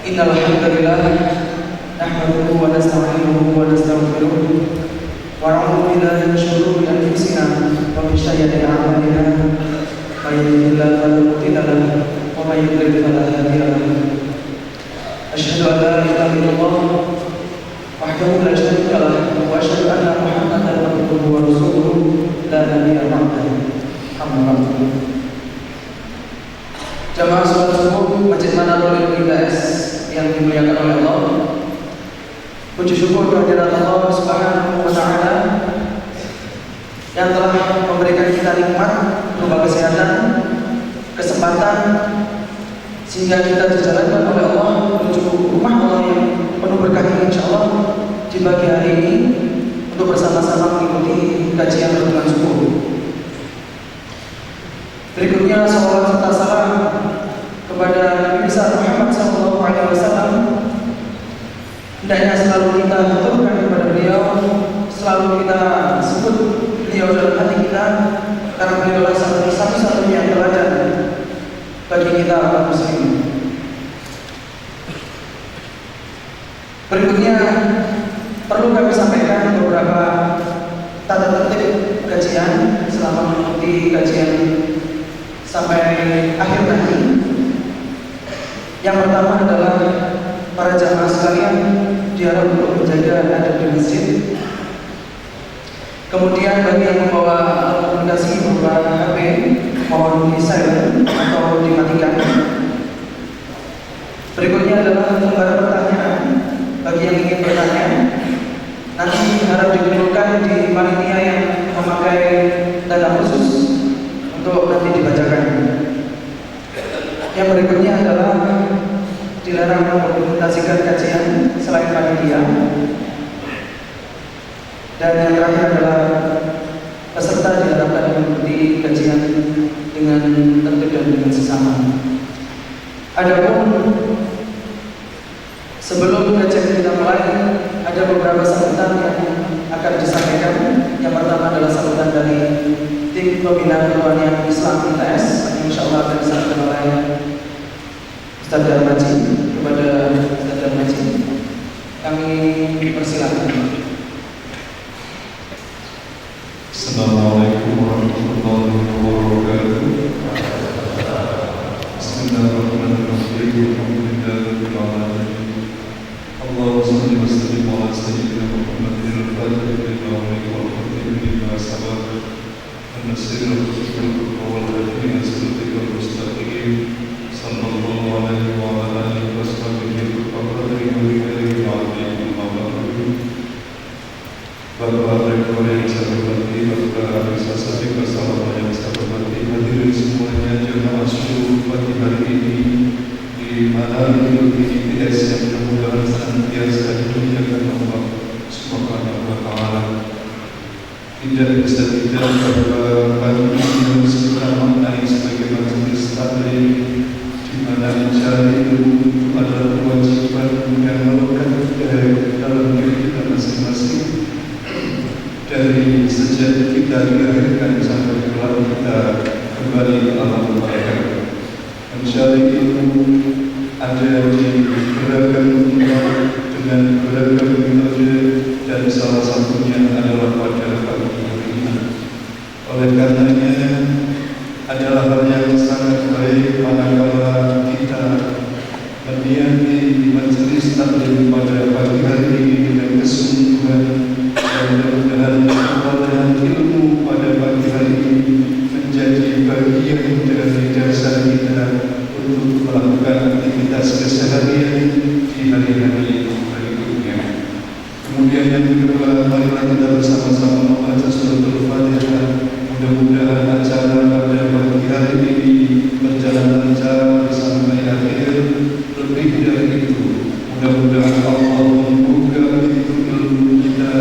Innal hamdalillah nahmaduhu wa nasta'inuhu wa nastaghfiruh wa na'udzu billahi min shururi anfusina wa min sayyiati a'malina may yahdihillahu fala mudilla lahu wa may yudlil fala hadiya lahu. Asyhadu an la ilaha illallah wahdahu la syarika lahu wa asyhadu anna Muhammadan abduhu wa rasuluhu la nabiyya ba'dahu. Amma ba'du. Jamaah salat subuh Masjid Manarul IDS yang dimuliakan oleh Allah. Puji syukur kehadirat Allah Subhanahu wa taala yang telah memberikan kita nikmat berupa kesehatan, kesempatan sehingga kita dijalankan oleh Allah menuju rumah Allah yang penuh berkah ini insyaallah di pagi hari ini untuk bersama-sama mengikuti kajian renungan subuh. Berikutnya salawat serta salam kepada Nabi besar Muhammad SAW. Hendaknya selalu kita aturkan kepada beliau, selalu kita sebut beliau dalam hati kita, karena beliau adalah satu-satunya teladan bagi kita kaum muslimin. Berikutnya perlu kami sampaikan beberapa tata tertib kajian selama mengikuti kajian sampai akhir nanti. Yang pertama adalah para jamaah sekalian diharap untuk menjaga adab di masjid. Kemudian bagi yang membawa alat komunikasi berupa HP, mohon di silent atau dimatikan. Berikutnya adalah lembar pertanyaan bagi yang ingin bertanya. Nanti harap dikumpulkan di panitia yang memakai data khusus untuk nanti dibacakan. Yang berikutnya adalah dilarang mendokumentasikan kajian selain panitia. Dan yang terakhir adalah peserta diharapkan mengikuti kajian dengan tertib dan dengan sesama. Adapun sebelum kajian kita mulai, ada beberapa sambutan yang akan disampaikan. Yang pertama adalah sambutan dari tim pembina kerohanian Islam ITS yang insyaallah akan disampaikan oleh Ustaz Darmaji. Kepada Ustaz Darmaji kami persilakan. Assalamualaikum warahmatullahi wabarakatuh. Bismillahirrahmanirrahim. Alhamdulillahirabbil alamin. Allahumma shalli wa sallim ala sayyidina Muhammadin al-fatih lima ughliqa wal khatimi lima sabaqa an-nasir wal hadi ila siratal mustaqim sallallahu alaihi wa ala alihi wa sahbihi wa Bapak Rektor yang saya hormati, Bapak Risa Sadiq Bersama yang saya hormati, hadirin semuanya jemaah syukur pagi hari ini di mana IDS yang mudah-mudahan senantiasa dimuliakan Allah Subhanahu wa taala. Tidak bisa tidak bahwa pagi ini harus kita maknai sebagai majelis taklim di mana mencari ilmu adalah kewajiban yang melekat dalam diri kita masing-masing. Dari sejak kita dilahirkan sampai kelak kita kembali ke alam barzakh. Mencari ilmu ada di beragam tempat dengan beragam metode dan salah satunya adalah pada pagi hari ini. Oleh karenanya adalah hal yang sangat baik manakala kita mendiami majelis taklim pada pagi hari ini dengan kesungguhan. Dan mudah-mudahan ilmu pada pagi hari ini menjadi bagian dari dasar kita untuk melakukan aktivitas keseharian di hari-hari berikutnya. Kemudian yang kedua, marilah kita bersama-sama membaca suratul Fatihah. Mudah-mudahan acara pada pagi hari ini berjalan lancar sampai akhir. Lebih dari itu, mudah-mudahan Allah membuka pintu ilmu kita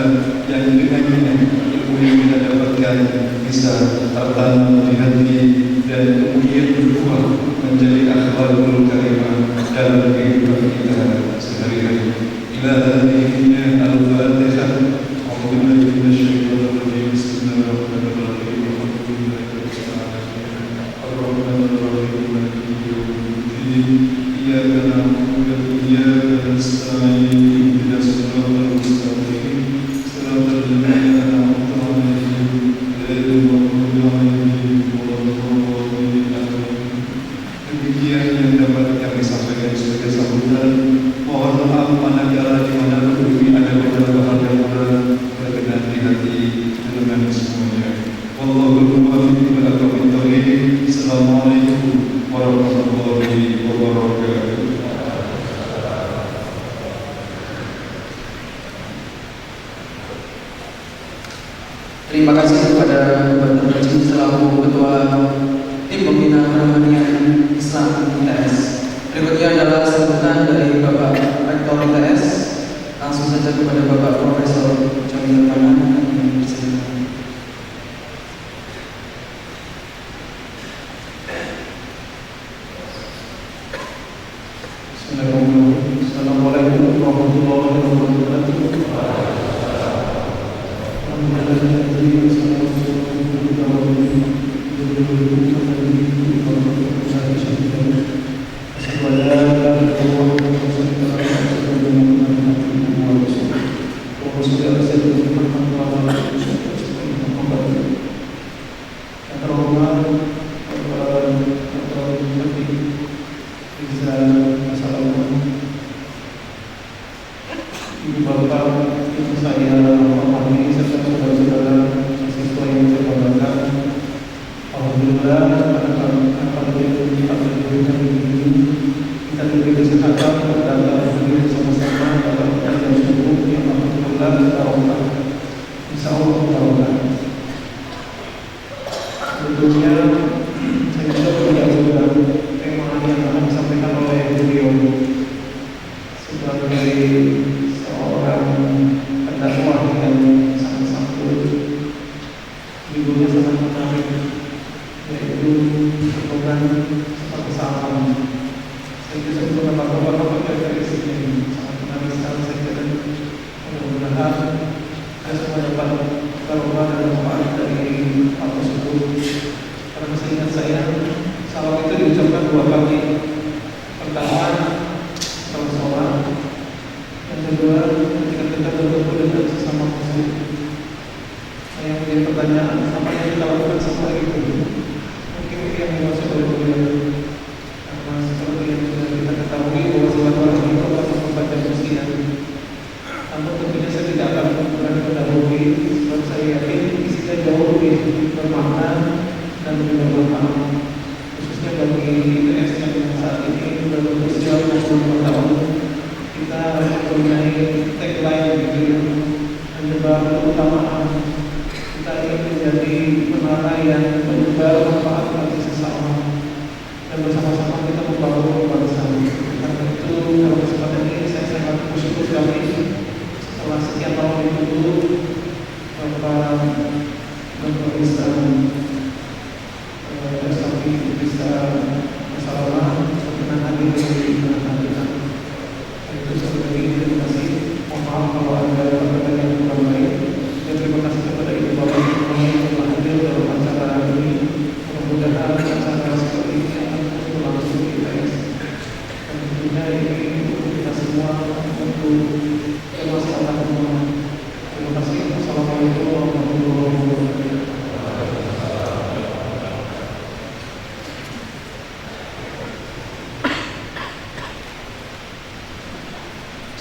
yang dengannya ilmu yang kita dapatkan bisa tertanam di hati dan kemudian berbuah menjadi akhlakul karimah dalam kehidupan kita sehari-hari. Ila hadhihi al-Fatihah. A'udzu billahi minasyaitonir rajim. Bismillahirrahmanirrahim. Alhamdulillahirabbil alamin. نعبد وإياك نستعين اهدنا الصراط المستقيم صراط الذين أنعمت عليهم غير المغضوب عليهم ولا الضالين آمين. Demikian yang dapat kami sampaikan sebagai sambutan. Mohon maaf manakala di mana berdiri ada beberapa hal yang berkenan di hati dengan semuanya. Wallahul muwaffiq ila aqwamit thoriq. Assalamualaikum warahmatullahi wabarakatuh. Terima kasih kepada Gubernur Haji selaku Ketua Tim Pembina Muhammadiyah Islam ITS. Berikutnya adalah sambutan dari Bapak Rektor ITS. Langsung saja kepada Bapak Profesor Jamil Rahman yang bersilakan. Bismillahirrahmanirrahim. Assalamualaikum warahmatullahi wabarakatuh.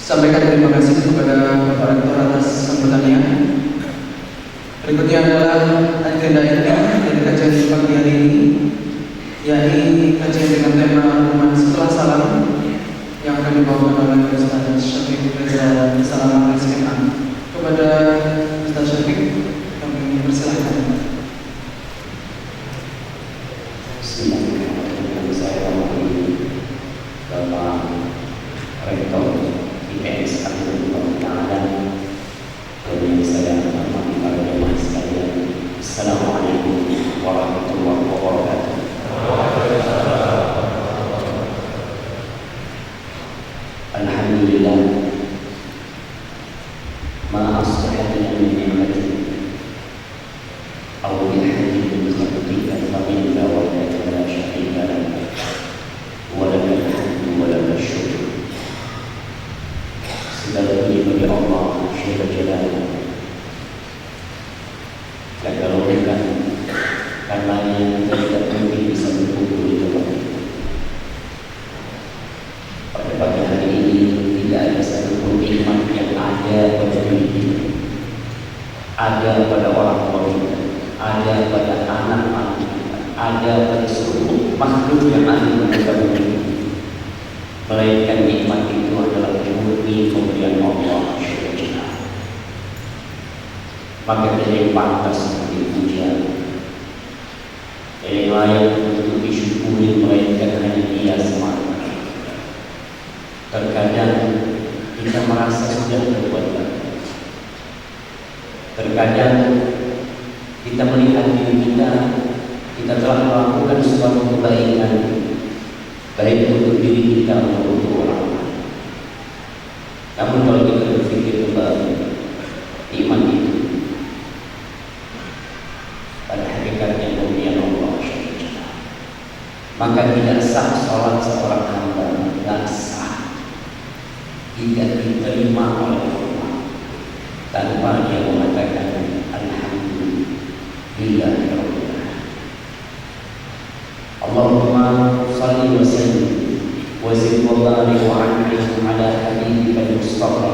Sampaikan terima kasih kepada Bapak Rektor atas sambutannya. Berikutnya adalah agenda inti dari kajian pagi hari ini, yakni kajian dengan tema Rumah Setelah Salam yang akan dibawakan oleh Ustaz Syafiq Reza Salam SMA. Kepada Ustaz Syafiq kami persilahkan. Bismillahirrahmanirrahim. Saya Bapak Rektor IPS Alhamdulillah dan yang saya hormati para jemaah sekalian. Assalamualaikum warahmatullahi wabarakatuh. Alhamdulillah ma asbahana min ni'matin aw bi ahadin min khalqika fa minka wa la syarika lak wa lakal hamdu wa lakal ada pada orang tua kita, ada pada anak-anak kita, ada pada seluruh makhluk yang ada di muka bumi ini. Melainkan nikmat itu adalah murni pemberian Allah SWT. Maka dia yang pantas untuk dipuja, yang layak untuk disyukuri, melainkan hanya Dia semata. Terkadang kita merasa sudah berbuat baik. Terkadang kita melihat diri kita telah melakukan suatu kebaikan, baik untuk diri kita maupun untuk orang lain. Namun kalau kita berpikir kembali, iman itu pada hakikatnya pemberian Allah SWT. Maka tidak sah sholat seorang hamba, tidak sah, tidak diterima oleh Allah tanpa dia mengatakan Alhamdulillah. Allahumma salli wa sallim wa zid wa barik wa an'im ala habibika al-mustafa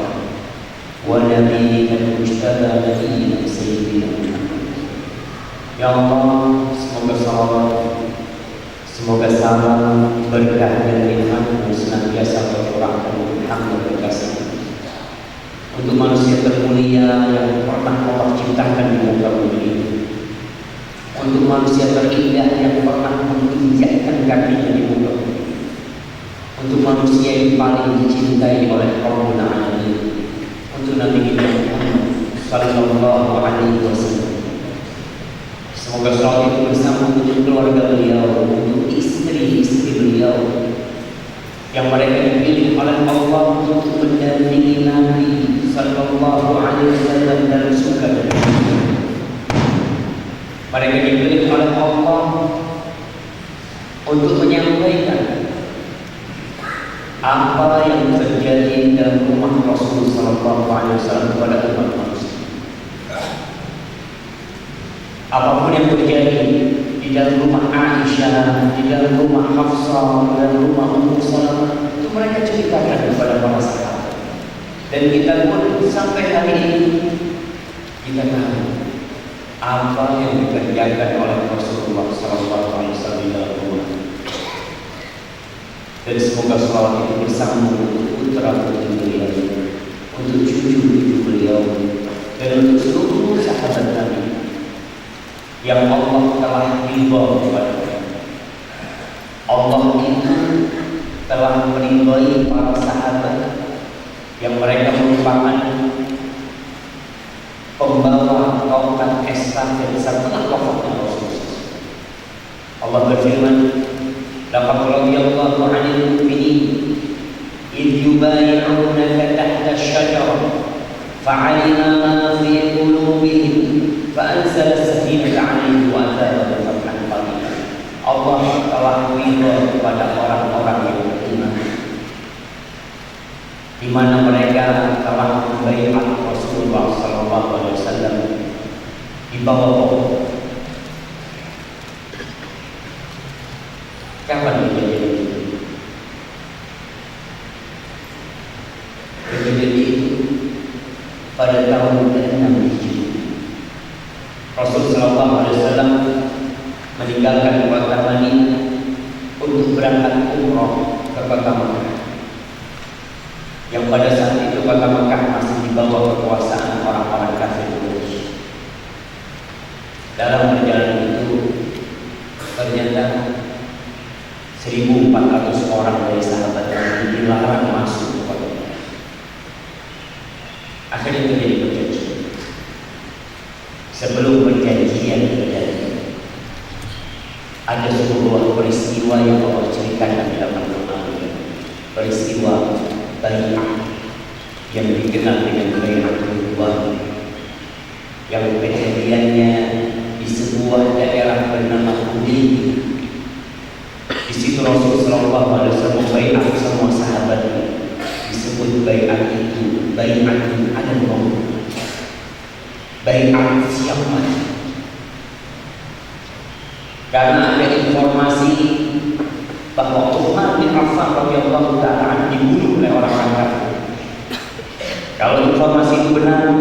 wa nabiyyika al-mujtaba nabiyyina sayyidina Muhammad. Ya Allah, semoga salawat, semoga salam, berkah dan nikmat-Mu senantiasa tercurahkan untuk hamba berkasih, untuk manusia termulia yang pernah Allah ciptakan di muka bumi ini, untuk manusia terindah yang pernah menginjakkan kakinya di muka bumi, untuk manusia yang paling dicintai oleh Rabbul Alamin, untuk Nabi kita Muhammad sallallahu alaihi wasallam. Semoga salawat itu bersama untuk keluarga beliau, untuk istri-istri beliau yang mereka dipilih oleh Allah untuk mendampingi Nabi sallallahu alaihi wasallam dalam suka dan duka. Mereka dipilih oleh Allah untuk menyampaikan apa yang terjadi dalam rumah Rasul sallallahu alaihi wasallam kepada umat manusia. Apapun yang terjadi di dalam rumah Aisyah, di dalam rumah Hafsah, di dalam rumah Ummu Salamah, itu mereka ceritakan kepada para sahabat. Dan kita pun sampai hari ini kita tahu apa yang dikerjakan oleh Rasulullah SAW di dalam rumah. Dan semoga salawat itu bersambung untuk putra putri beliau, untuk cucu-cucu beliau, dan untuk seluruh sahabat Nabi yang Allah telah ridha kepada. Allah itu telah meridhai para sahabat yang mereka merupakan pembawa tongkat estafet setelah wafatnya Rasulullah. Allah berfirman, laqad radiyallahu 'anil mu'minin idh yubay'unaka tahta asy-syajarah fa'alima ma fi qulubihim fa'anzala as-sakinata 'alaihim wa athabahum fathan qariba. Allah telah ridha kepada orang-orang yang beriman, di mana mereka telah membaiat Rasulullah SAW di bawah pohon. Kapan kejadian itu? Kejadian itu pada tahun ke-6 Hijriah. Rasul SAW meninggalkan kota Madinah untuk berangkat umroh ke kota Mekah, yang pada saat itu kota Mekah masih di bawah kekuasaan orang-orang kafir Quraisy. Dalam perjalanan itu ternyata 1.400 orang dari sahabat Nabi dilarang masuk ke kota Mekah. Akhirnya terjadi perjanjian. Sebelum perjanjian terjadi, ada sebuah peristiwa yang Allah ceritakan dalam Al-Quran. Peristiwa Bai'ah yang dikenal dengan Bai'atul Ridwan, yang kejadiannya di sebuah daerah bernama Hudaybiyah. Di situ Rasul sallallahu alaihi wasallam membaiat semua sahabatnya. Disebut baiat itu bai'atun 'alal maut, baiat siap mati. Karena ada informasi bahwa Utsman bin Affan radhiyallahu ta'ala dibunuh oleh orang-orang kafir. Kalau informasi itu benar,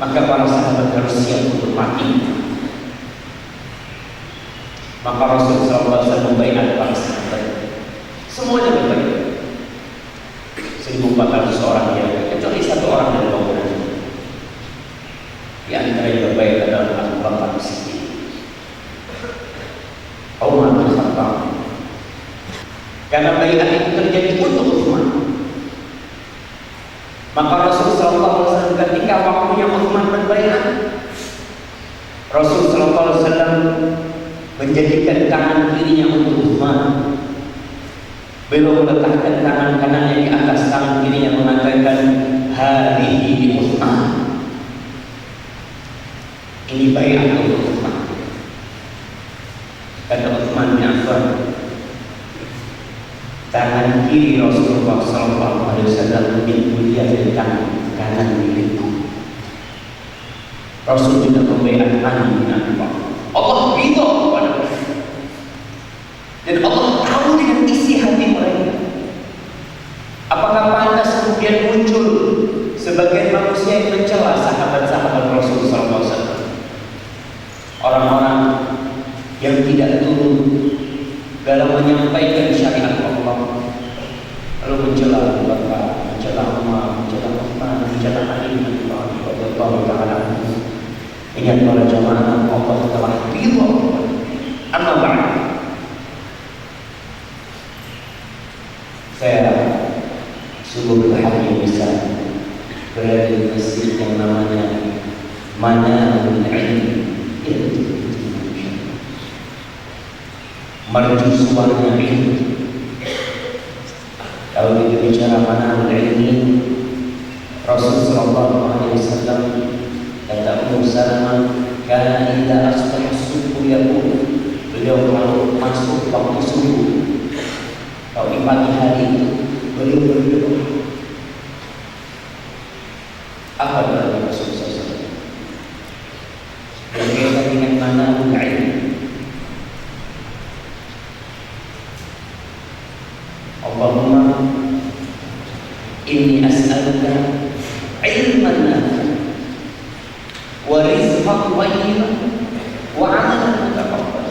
maka para sahabat harus siap untuk mati. Maka Rasul SAW membaiat para sahabat, semuanya berbaiat. 1.400 orang ya, kecuali satu orang dari kaum Nabi. Di antara yang berbaiat adalah Abu Bakar Siddiq, Umar bin Khattab. Karena baiat itu terjadi untuk Utsman. Maka Rasul SAW ketika waktunya Utsman berbaiat, Rasul SAW menjadikan tangan kirinya untuk Utsman. Beliau meletakkan tangan kanannya di atas tangan kirinya, mengatakan hadhihi Utsman. Ini baiat untuk Utsman. Kata Utsman bin Affan, tangan kiri Rasulullah SAW lebih mulia dari tangan kanan milikku. Rasul juga membaiat Ali bin Abi Thalib. Allah ridho kepada mereka, dan Allah tahu dengan isi hati mereka. Apakah pantas kemudian muncul sebagai manusia yang mencela sahabat-sahabat Rasul SAW, orang-orang yang tidak turun dalam menyampaikan syariat Allah, lalu mencela Abu Bakar, mencela Umar, mencela Utsman, mencela Ali bin Abi Thalib radhiyallahu ta'ala anhu. Ingat para jamaah, Allah telah ridha. Amma ba'd, saya sungguh berbahagia bisa berada di masjid yang namanya Manarul Ilm, mercusuarnya ilmu. Kalau kita bicara Manarul Ilm, Rasul sallallahu alaihi wasallam kata Ummu Salamah, karena idza asbaha subuh yaqul, beliau kalau masuk waktu subuh, kalau di pagi hari itu beliau berdoa. Apa doa Rasul SAW? Berkaitan dengan Manarul Ilm. Allahumma inni as'aluka ilman nafi'an wa rizqan thayyiban wa 'amalan mutaqabbal.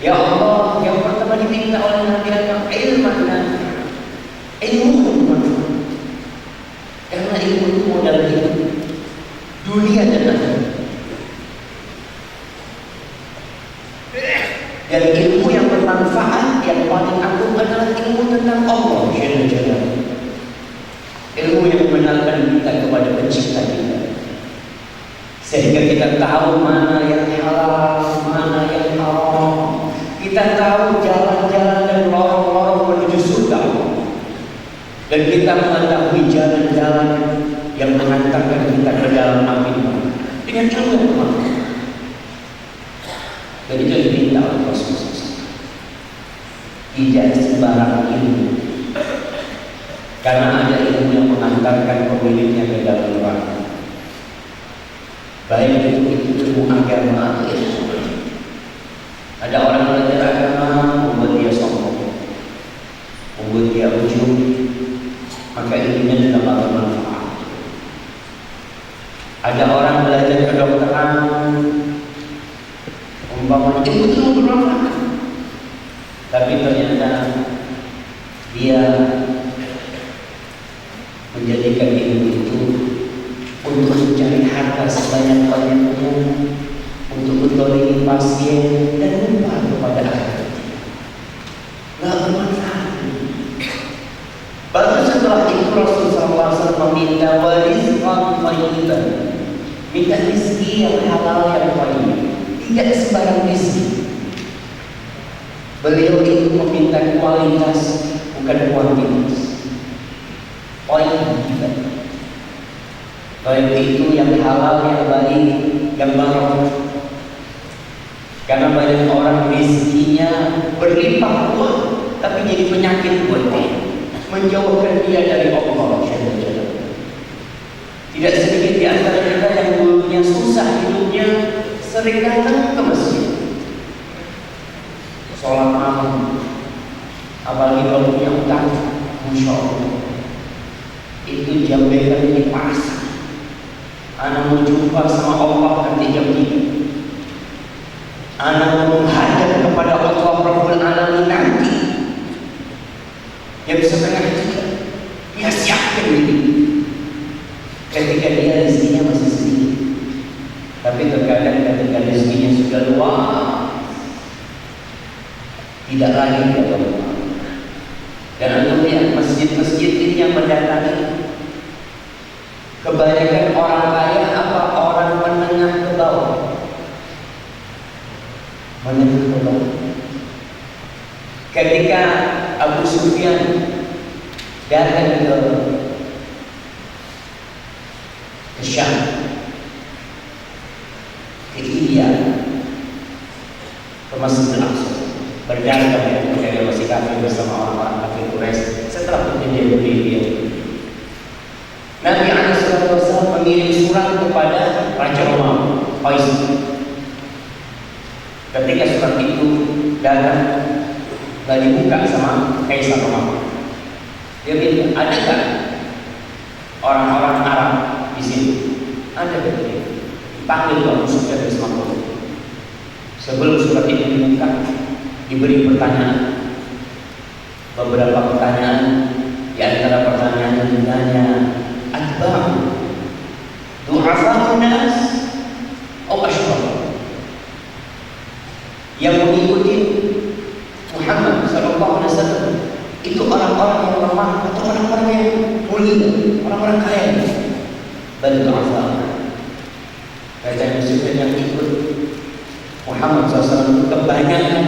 Ya Allah, yang pertama diminta oleh Nabi adalah ilman nafi'an, ilmu yang bermanfaat. Karena ilmu itu modal hidup dunia dan akhirat. Dan ilmu yang bermanfaat yang paling agung adalah ilmu tentang Allah Jalla Jalaluhu. Ilmu yang mengenalkan kita kepada pencipta kita, sehingga kita tahu mana yang halal, mana yang haram. Kita tahu jalan-jalan dan lorong-lorong menuju surga, dan kita mengetahui jalan-jalan yang mengantarkan kita ke dalam api dengan ilmu yang bermanfaat. Dan itu diminta oleh Rasulullah SAW. Tidak sembarang ilmu, karena ada ilmu yang mengantarkan pemiliknya ke dalam neraka. Baik itu ilmu agama atau ilmu. Ada orang belajar agama membuat dia sombong, membuat dia ujub, maka ilmunya tidak bakal bermanfaat. Ada orang belajar kedokteran, umpamanya ilmu itu bermanfaat, tapi ternyata dia menjadikan ilmu itu untuk mencari harta sebanyak-banyaknya, untuk mendolimi pasien, dan lupa kepada akhirat. Nggak bermanfaat. Baru setelah itu Rasulullah SAW meminta rizqan thayyiban, minta rezeki yang halal yang thayyib, tidak sembarang rezeki. Beliau itu meminta kualitas, bukan kuantitas. Baik itu yang halal, yang baik, yang barokah. Karena banyak orang rezekinya berlimpah ruah, tapi jadi penyakit buat dia, menjauhkan dia dari Allah. Tidak sedikit di antara kita yang dulunya susah hidupnya, sering datang ke masjid, sholat malam, apalagi kalau punya utang, masya Allah, itu jam bekerja di pasar Ana mau jumpa sama Allah nanti jam 3. Ana mau menghadap kepada Allah Rabbul Alamin nanti jam 2:30. Dia siapkan diri. Ketika dia rezekinya masih sedikit, tapi terkadang ketika rezekinya sudah luas, tidak lagi dia berdoa. Dan untuk lihat masjid-masjid ini yang mendatangi, kebanyakan orang kaya apa orang menengah ke bawah? Menengah ke bawah. Ketika Abu Sufyan datang ke Syam, ke India, ke Masjidil Aqsa, berdagang dengan masih kafir bersama orang-orang kafir Quraisy setelah perjanjian Hudaybiyah. Nabi SAW mengirim surat kepada Raja Romawi, Qaisar. Ketika surat itu datang, lalu dibuka sama Kaisar Romawi. Dia bilang, adakah orang-orang Arab di sini? Ada betul. Dipanggil Abu Sufyan bersama. Sebelum surat itu dibuka, diberi pertanyaan. Beberapa pertanyaan, di antara pertanyaan yang ditanya, atba'u du'afa'un nas atau asyraf, yang mengikuti Muhammad SAW itu orang-orang yang lemah atau orang-orang yang mulia, orang-orang kaya? Bal du'afa'un. Kata Yusuf yang ikut Muhammad SAW kebanyakan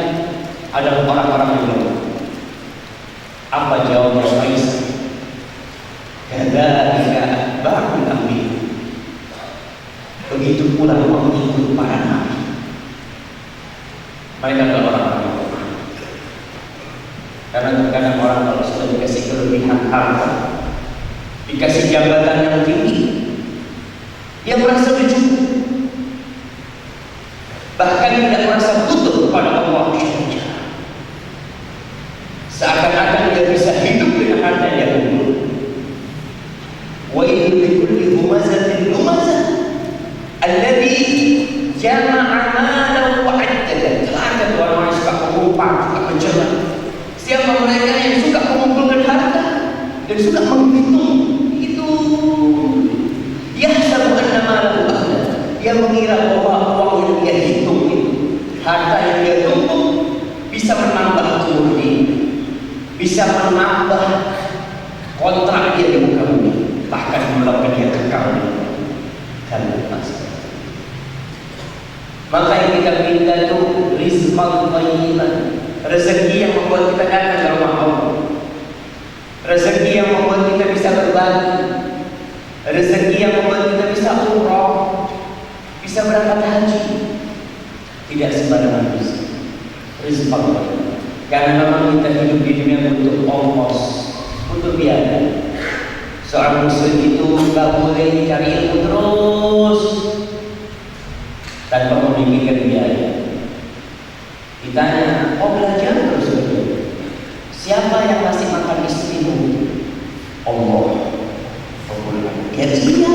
adalah orang-orang yang lemah. Apa jawabnya Kaisar? Kadzalika atba'ul anbiya. Begitu pula mengikut para nabi. Mereka adalah orang-orang yang lemah. Karena terkadang orang kalau sudah dikasih kelebihan harta, dikasih jabatan yang tinggi, dia merasa bersyukur. Bahkan tidak merasa butuh kepada Allah SWT. Seakan-akan dia bisa hidup dengan harta yang dia kumpul. Wa idh bikulli humazatin lumazah alladhi jama'a malahu wa 'addada. Ada orang yang suka mengumpat, suka mencerna. Siapa mereka yang suka mengumpulkan harta dan suka menghitung itu? Yahsabu anna malahu akhla. Dia mengira bahwa uang yang dia hitung itu, harta yang dia tumpuk, bisa menambah umur dia, bisa menambah kontrak dia di muka bumi, bahkan menyebabkan dia kekal di masa. Maka yang kita minta itu rizqan thayyiban, rezeki yang membuat kita datang ke rumah Allah, rezeki yang membuat kita bisa berbagi, rezeki yang membuat kita bisa umrah, bisa berangkat haji. Tidak sembarangan bisa. Rizqan thayyiban. Karena memang kita hidup di dunia butuh ongkos, butuh biaya. Seorang muslim itu gak boleh cari ilmu terus tanpa memikirkan biaya. Ditanya, oh belajar terus betul. Siapa yang masih makan istrimu? Allah. Ya iya.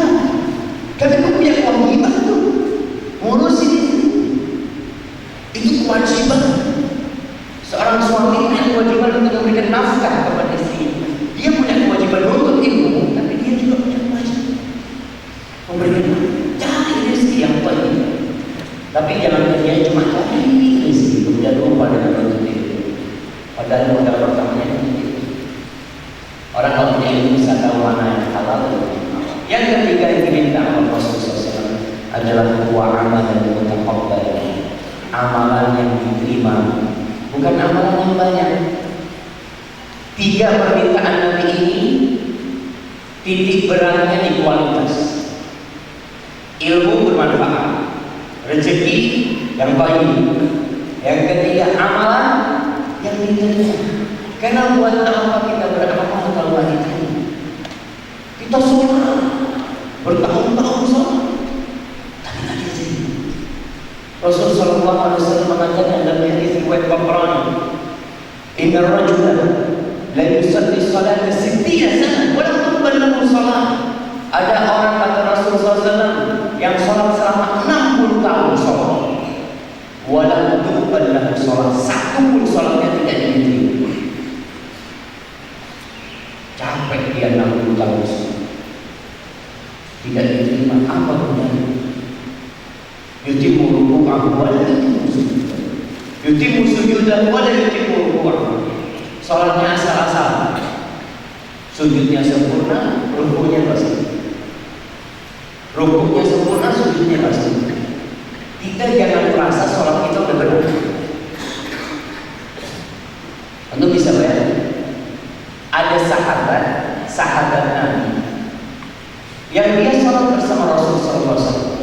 Tapi kau punya kewajiban tuh, ngurusin itu kewajiban. Seorang suami punya kewajiban untuk memberikan nafkah kepada istri. Dia punya kewajiban untuk ilmu, tapi dia juga punya kewajiban memberikan cari rezeki yang baik. Tapi jangan dia cuma cari rezeki kemudian lupa dengan menuntut ilmu. Padahal modal pertamanya orang kalau punya ilmu bisa tahu mana yang halal dan mana yang haram. Yang ketiga yang diminta oleh Rasulullah SAW adalah wa amalan mutaqabbal, amalan yang diterima, bukan amalan yang banyak. 3 permintaan Nabi ini titik beratnya di kualitas. Ilmu bermanfaat, rezeki yang baik. Yang ketiga amalan yang diterima. Karena buat apa kita beramal kalau nggak diterima? Kita sholat bertahun-tahun sholat, tapi nggak diterima. Rasulullah SAW mengatakan dalam hadis riwayat Tabrani, inna rajula la yusalli salata 60 sana wa la tuqbal lahu salat. Ada orang kata Rasul Rasulullah SAW yang sholat selama 60 tahun sholat, walau tuqbal lahu sholat, satu pun sholatnya tidak diterima. Capek dia 60 tahun sholat, tidak diterima. Apa gunanya? Yutimu ruku'ahu wa la yutimu sujudahu, yutimu sujudahu wa la yutimu ruku'ahu. Sholatnya asal-asalan, sujudnya sempurna, ruku'nya pasti. Rukuknya sempurna, sujudnya pasti. Kita jangan merasa sholat kita udah benar. Untuk bisa bayar, ada sahabat Nabi yang dia sholat bersama Rasulullah SAW,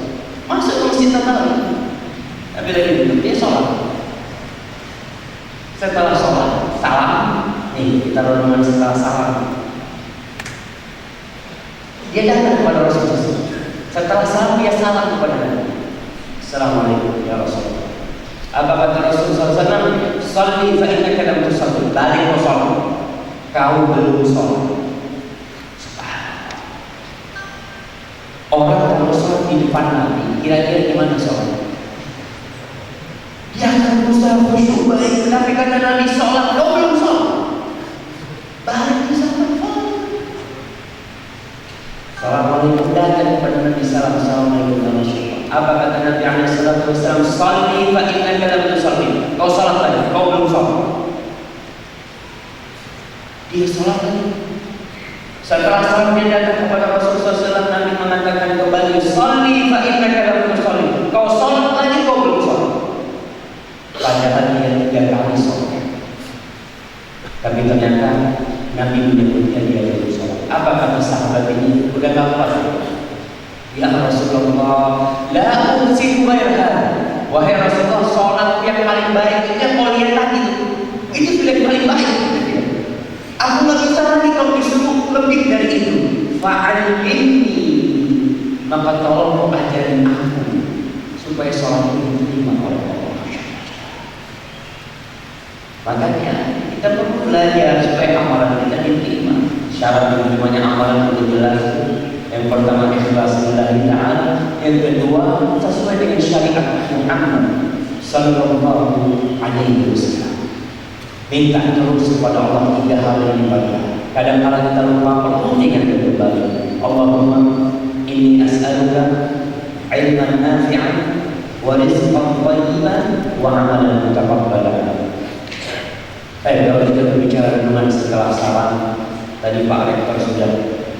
masuk ke masjid Nabawi, tapi lagi duduk dia sholat. Setelah sholat, salam. Nih kita renungan setelah salam. Dia datang kepada Rasulullah SAW. Setelah salam dia salam kepada Nabi. Assalamualaikum ya Rasulullah. Apa kata Rasulullah SAW? Sholli fa innaka lam tusalli. Balik kau sholat, kau belum sholat. Orang kalau sholat di depan Nabi, kira-kira gimana sholat? Dia akan berusaha khusyuk baik, tapi kata Nabi sholat, kau belum sholat. Balik di sana. Assalamualaikum, datang kepada Nabi salam. Assalamualaikum warahmatullahi wabarakatuh. Apa kata Nabi alaihi salatu wasallam? Sholli fa innaka lam tusalli. Kau salat lagi, kau belum salat. Dia salat lagi. Setelah salam dia datang kepada Rasulullah SAW, Nabi mengatakan kembali, sholli fa innaka lam tusalli. Kau salat lagi, kau belum salat. Padahal dia 3 kali salat. Tapi ternyata Nabi menyebutnya dia belum salat. Apa kata sahabat ini? Udah gampang. Ya Rasulullah, la usiku ghairha. Wahai Rasulullah, sholat yang paling baik itu yang kau lihat tadi itu sudah yang paling baik. Aku nggak bisa lagi kalau disuruh lebih dari itu. Fa'alimni, maka tolong ajarin aku supaya sholat ini diterima oleh Allah. Makanya kita perlu belajar supaya amalan kita diterima. Syarat diterimanya amalan itu jelas. Yang pertama ikhlas lillahi ta'ala, yang kedua sesuai dengan syariat Muhammad sallallahu alaihi wasallam. Minta terus kepada Allah 3 hal yang ibadah. Kadang-kadang kita lupa, perlu diingatkan kembali. Allahumma inni as'aluka ilman nafi'an wa rizqan thayyiban wa amalan mutaqabbalan. Baik, kalau kita berbicara dengan setelah salam, tadi Pak Rektor sudah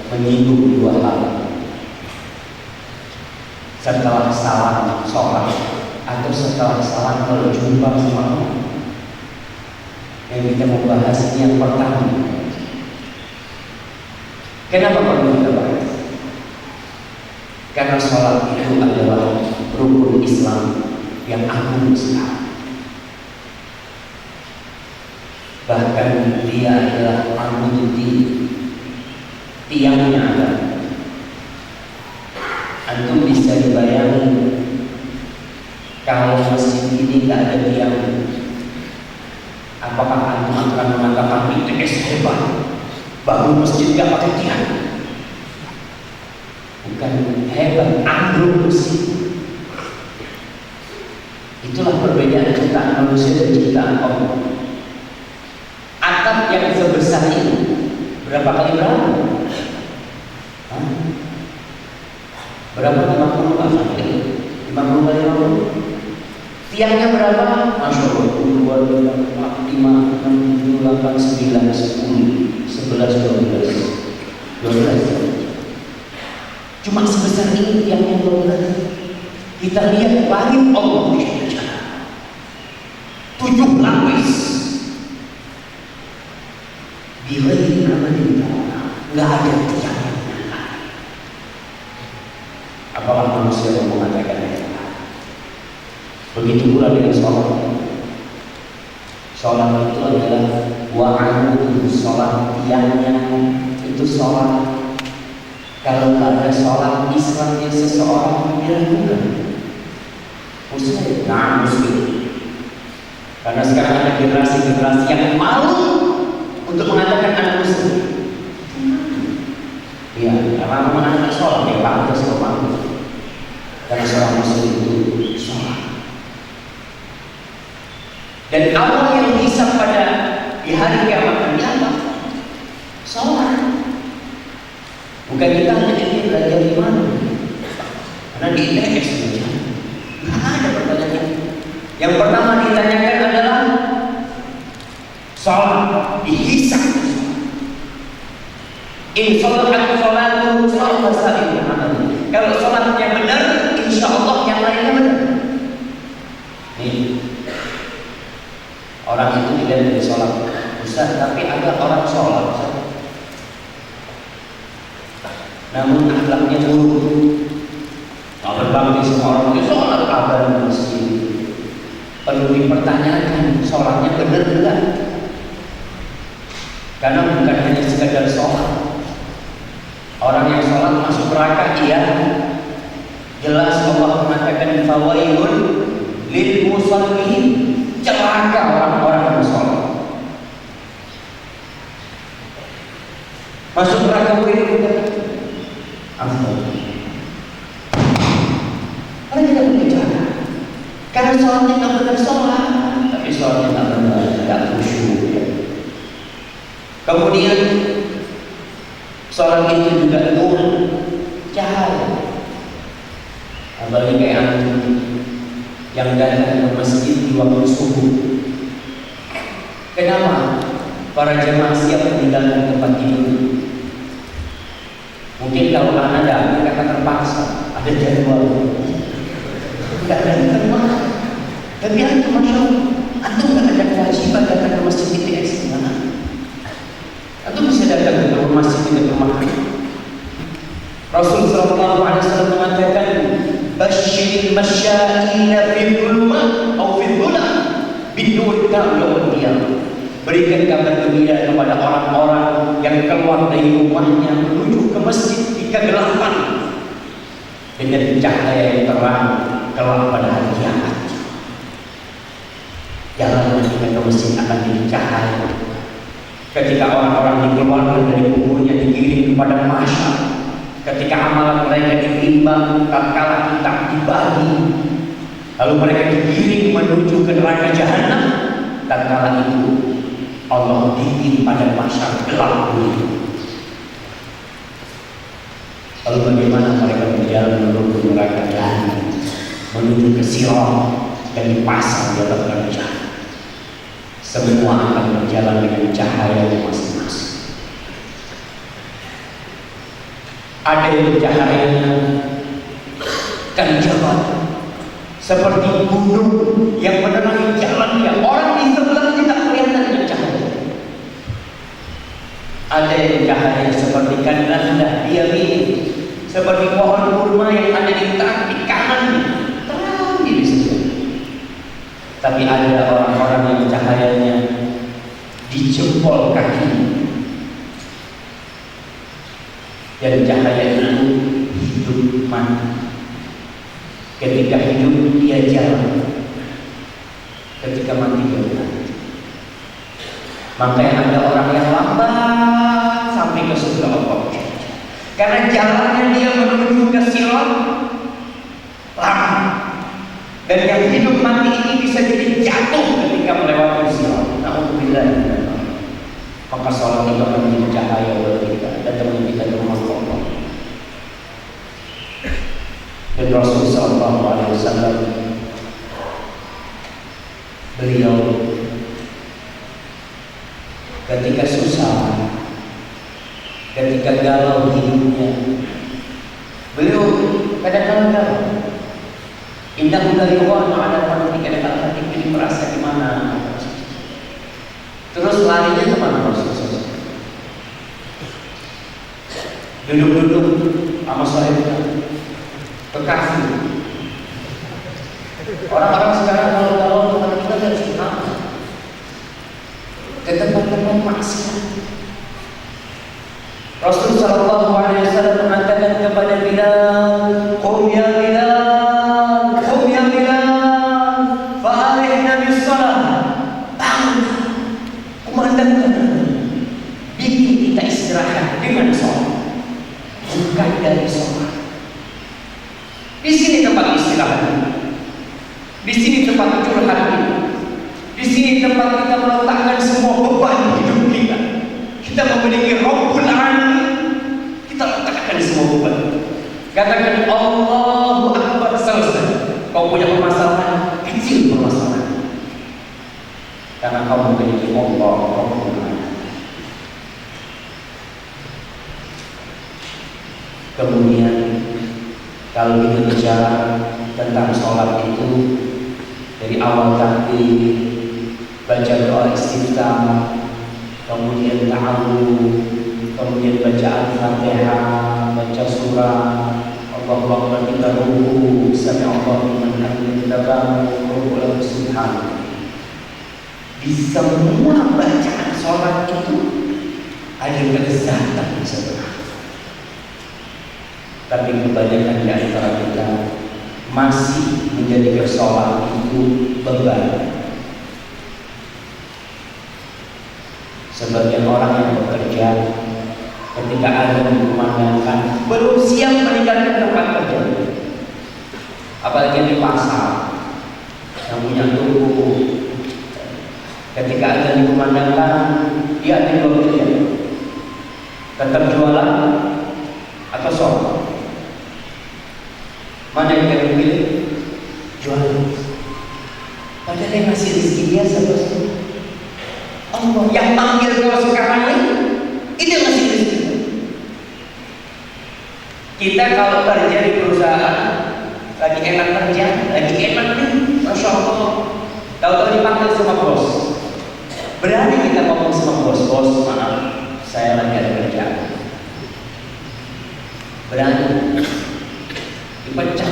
menyinggung 2 hal. Setelah salam sholat atau setelah salam kalau jumpa sama Allah. Yang kita mau bahas ini yang pertama. Kenapa perlu kita bahas? Karena sholat itu adalah rukun Islam yang agung sekali. Bahkan dia adalah amududdin, tiangnya ada. Antum bisa dibayangin kalau masjid ini tidak ada tiang, apakah antum akan mengatakan ITS hebat, bangun masjid tidak pakai tiang? Bukan hebat, ambruk masjid. Itulah perbedaan ciptaan manusia dan ciptaan Allah. Atap yang sebesar ini berapa kali berapa? Berapa? 50 kali 50 kali 50. Tiangnya berapa? Masya Allah 2, 4, 5, 6, 7, 8, 9, 10, 11, 12 Cuma sebesar ini tiangnya 12. Kita lihat langit Allah di sana 7 lapis. Di ghairi amalin nggak ada tiang. Apakah manusia yang mengatakan itu? Begitu pula dengan sholat. Sholat itu adalah wa'anuhu, sholat tiangnya itu sholat. Kalau nggak ada sholat, Islamnya seseorang diragukan. Muslim, nah muslim. Karena sekarang ada generasi-generasi yang malu untuk mengatakan anak muslim. Ya, Karena anak sholat ya pantas memang. Karena seorang muslim itu sholat. Dan awal yang dihisab pada di hari kiamat nanti apa? Sholat. Bukan kita hanya ingin belajar di mana, karena di ITS saja. Nggak ada pertanyaan. Yang pertama ditanyakan adalah sholat, dihisab. In sholat sholatu sholat wasailu amal. Kalau sholatnya benar, insya Allah yang lainnya benar. Nih, orang itu tidak dari sholat Ustaz, tapi ada orang sholat Ustaz, namun akhlaknya buruk. Kalau berbakti sama orang itu sholat apa di masjid, perlu dipertanyakan sholatnya benar enggak? Karena bukan hanya sekadar sholat. Orang yang sholat masuk neraka, iya. Jelas Allah mengatakan fawailun lil musallin, celaka orang-orang yang sholat. Masuk neraka bukan? Orang tidak boleh celaka karena sholatnya nggak benar sholat, tapi sholatnya nggak benar, nggak khusyuk. Kemudian sholat itu juga nur, cahaya. Apalagi kayak antum yang datang ke masjid di waktu subuh. Kenapa para jemaah siap meninggalkan tempat tidur? Mungkin kalau Anda mereka terpaksa, ada jadwal, tidak ada tempat. Tapi antum masya Allah, antum nggak ada kewajiban datang ke masjid ITS gimana? Antum bisa datang ke masjid di rumah. Rasul sallallahu alaihi wasallam mengatakan, "Basyiril masya'ina fil dhulumat atau fil dhulam bidun yaumul qiyamah." Berikan kabar gembira kepada orang-orang yang keluar dari rumahnya menuju ke masjid di kegelapan dengan cahaya yang terang kelak pada hari kiamat. Jalan menuju ke masjid akan jadi cahaya. Ketika orang-orang dikeluarkan dari kuburnya digiring kepada masyarakat, ketika amalan mereka ditimbang, tatkala kitab dibagi, lalu mereka digiring menuju ke neraka jahanam, tatkala itu Allah bikin pada masyarakat gelap dulu. Lalu bagaimana mereka berjalan menuju neraka jahanam, menuju ke Sirat dan dipasang di atas neraka. Semua akan berjalan dengan cahaya masing-masing. Ada yang cahayanya kanjabat seperti gunung yang menerangi jalannya, orang di sebelahnya tidak kelihatan dengan cahaya. Ada yang cahayanya seperti kandah dia ini, seperti pohon kurma yang ada di kanan, terang di situ. Tapi ada orang-orang yang cahayanya di jempol kaki, dan cahaya itu hidup mati. Ketika hidup dia jalan, ketika mati dia mati. Makanya ada orang yang lambat sampai ke surga Allah, karena jalannya dia menuju ke Sirat lama. Dan yang hidup mati ini bisa jadi jatuh ketika melewati Sirat. Alhamdulillah. Maka sholat itu akan menjadi cahaya buat kita, datang kita ke rumah Allah. Dan Rasul sallallahu alaihi wasallam beliau ketika susah, ketika galau hidupnya, beliau kadang-kadang galau. Indah dari Allah ada pada kadang-kadang hati ini merasa gimana. Terus larinya kemana Rasulullah? Duduk-duduk sama sahabat ke kafe. Orang-orang sekarang kalau teman kita dari sana ke tempat-tempat maksiat. Rasul sallallahu alaihi wasallam mengatakan kepada Bilal, "Qum ya Bilal, qum ya Bilal, fa'alihna bis-shalah." Kumandangkan, bikin kita istirahat dengan sholat. Bukan Allahu Akbar, selesai. Kau punya permasalahan, kecil permasalahan. Karena kau memiliki Allah Rabbul Alamin. Kemudian kalau kita bicara tentang sholat itu, dari awal takbir, baca doa istiftah, kemudian ta'awudz, kemudian baca Al-Fatihah, baca surah, Allahu Akbar, kita ruku, sami Allahu liman hamidah, kita bangun, ruku lahu subhanallah. Di semua bacaan sholat itu ada kelezatan sebenarnya. Tapi kebanyakan di antara kita masih menjadikan sholat itu beban. Sebagian orang yang bekerja, ketika ada dikumandangkan, belum siap meninggalkan tempat kerja. Apalagi di pasar yang punya toko, ketika ada dikumandangkan, dia ada dua pilihan: tetap jualan atau sholat. Mana yang kita pilih? Jualan. Padahal yang ngasih rezeki dia siapa? Allah. Yang panggil kau sekarang ini, itu yang ngasih rezeki. Kita kalau kerja di perusahaan, lagi enak kerja, lagi enak nih, masya Allah. Tahu-tahu dipanggil sama bos, berani kita ngomong sama bos, bos maaf, saya lagi ada kerjaan. Berani dipecat.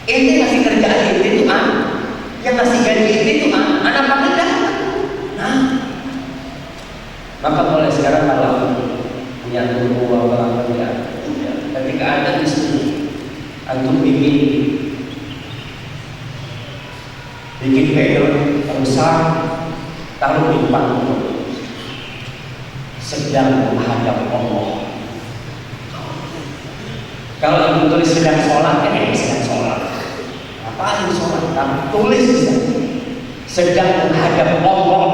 Ini ngasih kerjaan itu tuh yang ngasih gaji itu tuh anak panggil dah. Nah, maka mulai sekarang kalau punya guru apa ya, ketika ada istri, antum bikin bagel besar, taruh di depan, sedang menghadap Allah. Kalau ibu tulis sedang sholat, kan ya sedang sholat. Apa yang sholat? Kamu tulis sedang menghadap Allah,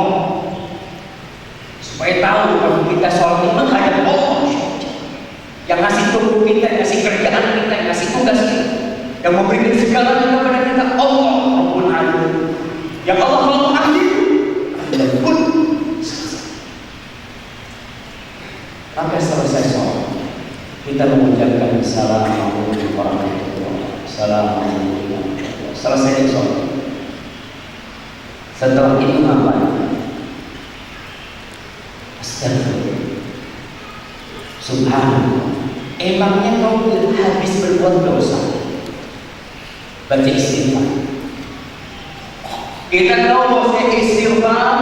supaya tahu kalau kita sholat itu menghadap Allah, yang ngasih tubuh kita, yang ngasih kerjaan kita, yang ngasih tugas kita, yang memberikan segalanya kepada kita, Allah Rabbul Alamin. Yang Allah Rabbul Alamin pun sampai selesai sholat, kita mengucapkan Assalamualaikum warahmatullahi wabarakatuh. Assalamualaikum. Selesai sholat. Setelah itu apa? Astagfirullah. Subhanallah. Emangnya kau habis berbuat dosa? Baca istighfar. Kita tahu bahwa istighfar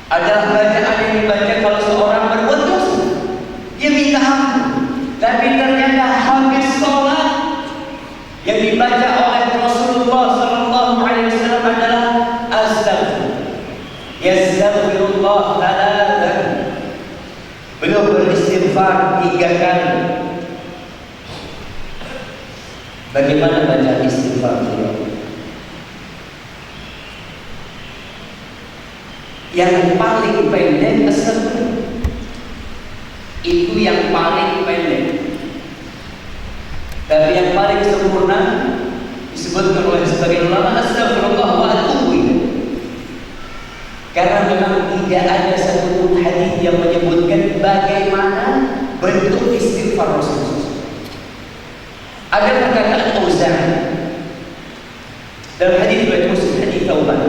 adalah bacaan yang dibaca kalau seorang berbuat dosa. Dia minta ampun. Tapi ternyata habis sholat yang dibaca oleh Rasulullah Sallallahu Alaihi Wasallam adalah Astaghfirullah. Yastaghfirullah thalathan. Beliau beristighfar 3 kali. Bagaimana baca istighfar beliau? Yang paling pendek astagfirullah. Itu yang paling pendek. Tapi yang paling sempurna disebutkan oleh sebagian ulama astagfirullah wa atubu ilaih. Karena memang tidak ada satu hadis yang menyebutkan bagaimana bentuk istighfar Rasulullah. Ada perkataan Auza'i dalam hadis riwayat Muslim, hadis Thauban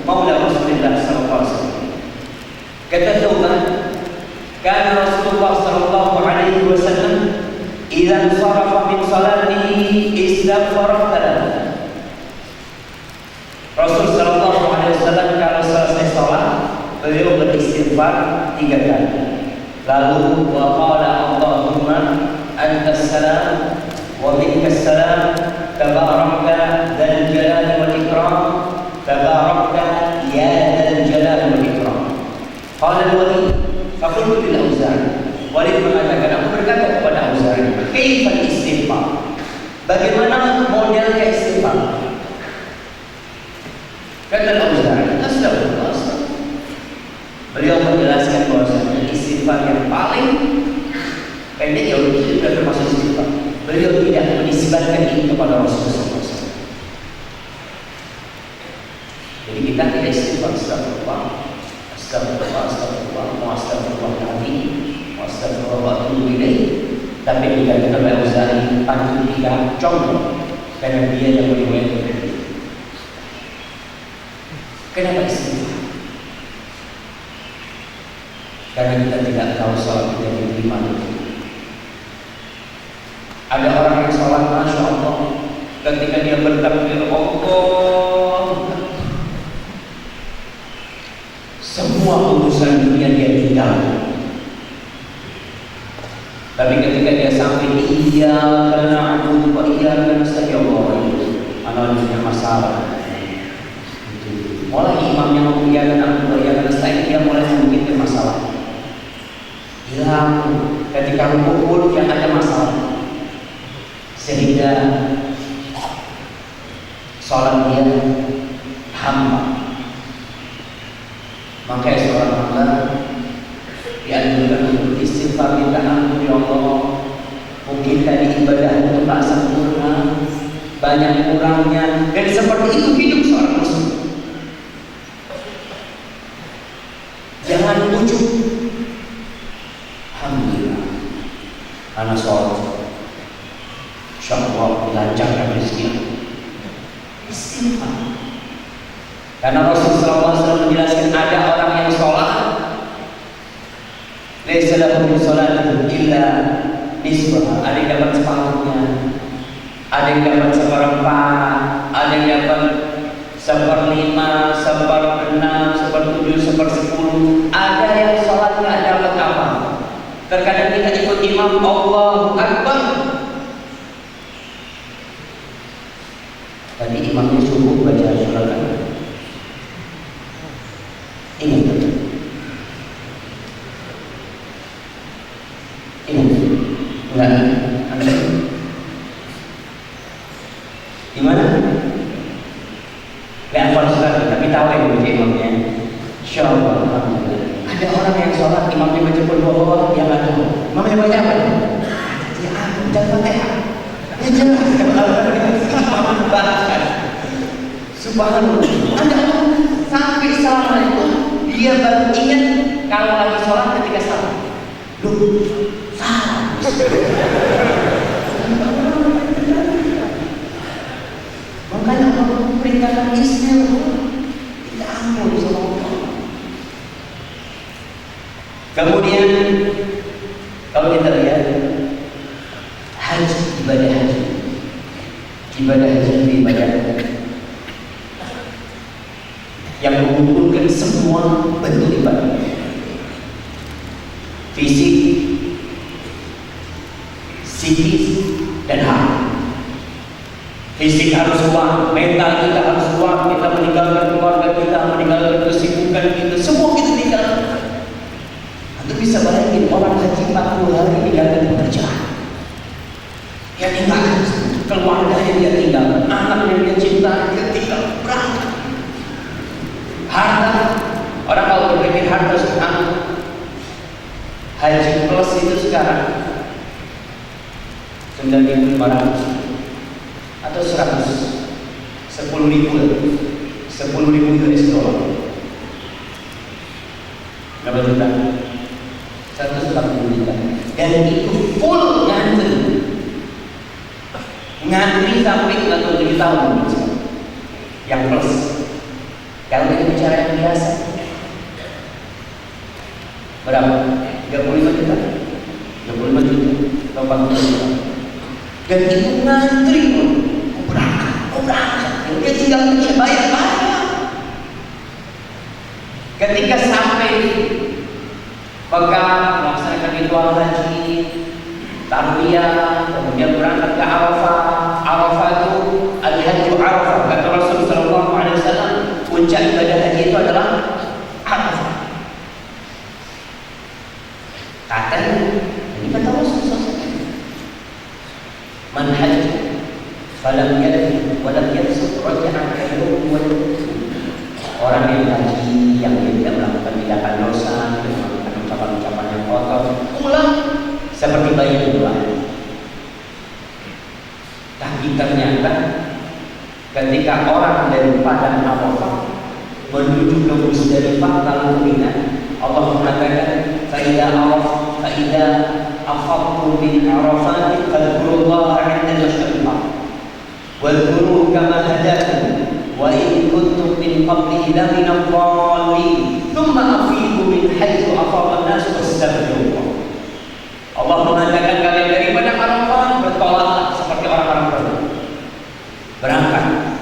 Maula Rasulullah sallallahu alaihi wasallam. Kata Thauban, kana Rasulullah sallallahu alaihi wasallam idza sharafa min salatihi istaghfara thalathan. Rasul sallallahu alaihi wasallam kalau selesai salat, beliau beristighfar 3 kali. Lalu wa qala Allahumma antas salam wa minkas salam tabarakta dzal jalali wal ikram tabarakta ya dzal jalali wal ikram. Qala al-Walid faqultu lil Auza'i, Walid mengatakan, aku berkata kepada Auza'i, kaifal istighfar? Bagaimana modelnya istighfar? Kata Auza'i, astagfirullah. Beliau menjelaskan bahwasanya istighfar yang paling pendek ya itu sudah termasuk istighfar. beliau tidak menisbatkan ini kepada Rasulullah SAW. Jadi kita tidak istighfar astagfirullah, astagfirullah, astagfirullah, astagfirullahaladzim, astagfirullah wa atubu ilaih. Tapi dikatakan oleh Al-Ghazali patut kita contoh karena dia yang meriwayatkan. Kenapa istighfar? Karena kita tidak tahu salat kita diterima. Ada orang yang salat Masya Allah, ketika dia bertakbir Allah, semua urusan dunia dia tinggal. Tapi ketika dia sampai iyyaka na'budu wa iyyaka nasta'in, Allah punya masalah. Mulai imam yang iyyaka na'budu wa iyyaka nasta'in, dia mulai memikirkan masalah. Hilang ketika rukuk yang ada masalah, sehingga sholat dia hampa. Maka seorang hamba dianjurkan untuk istighfar, minta ampun ya Allah. Mungkin tadi ibadah itu tak sempurna, banyak kurangnya, dan seperti itu hidup seorang muslim. Jangan ujub. Alhamdulillah, karena sholat insyaallah dilancarkan rezeki. Istighfar. Karena Rasulullah SAW menjelaskan ada orang yang sholat laisa lahu sholatu illa nisbah, ada yang dapat separuhnya, ada yang dapat seperempat, ada yang dapat 1/5, 1/6, 1/7, 1/10. Ada yang sholat nggak dapat apa. Terkadang kita ikut imam Allahu Akbar, tadi imamnya subuh baca surat apa? Ingat betul. Ingat? Enggak? Anda? Gimana? Gak hafal surat, tapi tahu yang baca imamnya. Insyaallah, alhamdulillah. Ada orang yang sholat imamnya baca qul huwallahu, dia nggak tahu. Imamnya baca apa? Ya ampun, jangan Fatihah. Ya jelas kalau baca. Subhanallah. Ada orang sampai salam itu dia baru ingat kalau lagi sholat ketika salam. Loh, salam. Makanya Allah perintahkan istighfar. Tidak ampun sama Allah. Kemudian kalau kita lihat haji, ibadah haji itu ibadah yang mengumpulkan semua bentuk ibadah, fisik, psikis, dan hati. Fisik harus kuat, mental kita harus kuat, kita meninggalkan keluarga kita, meninggalkan kesibukan kita, semua kita tinggalkan. Anda bisa bayangin orang haji 40 hari meninggalkan pekerjaan, dia tinggalkan keluarganya, dia tinggalkan anaknya, dia cinta, dia tinggal berangkat. Harta, orang kalau berpikir harta sekarang, haji plus itu sekarang 9.500 atau 100, 10.000 US dollar. Berapa juta? 140 juta. Dan itu full ngantri sampai 7 tahun. Yang plus. Kalau kita bicara yang biasa, berapa? 35 juta? 35 juta atau 40 juta? Dan itu ngantri pun berangkat. Dia tinggal dia bayar. Ketika sampai Mekah melaksanakan ritual haji, tarbiyah, kemudian berangkat ke Arafah. Arafah itu al-hajju Arafah. Kata Rasulullah SAW, puncak ibadah haji itu adalah Arafah. Katanya, ini kata Rasulullah SAW, man hajj falam yadri walam yafsuq raja'a kayawm wal. Orang yang haji yang dia tidak melakukan tindakan dosa, tidak melakukan ucapan-ucapan yang kotor, pulang seperti bayi yang berlari. ketika orang dari Padang Arafah menuju ke Musdalifah lalu Mina, Allah mengatakan faida afaqtum min Arafat fadhkurullaha 'inda al-mash'ar wadhkuru kama hadakum wa in kuntum min qablihi lamina dhalin thumma afidu min haitsu afada an-nas wastaghfirullah. Allah mengatakan kalian dari Padang Arafah bertolak seperti orang-orang berangkat.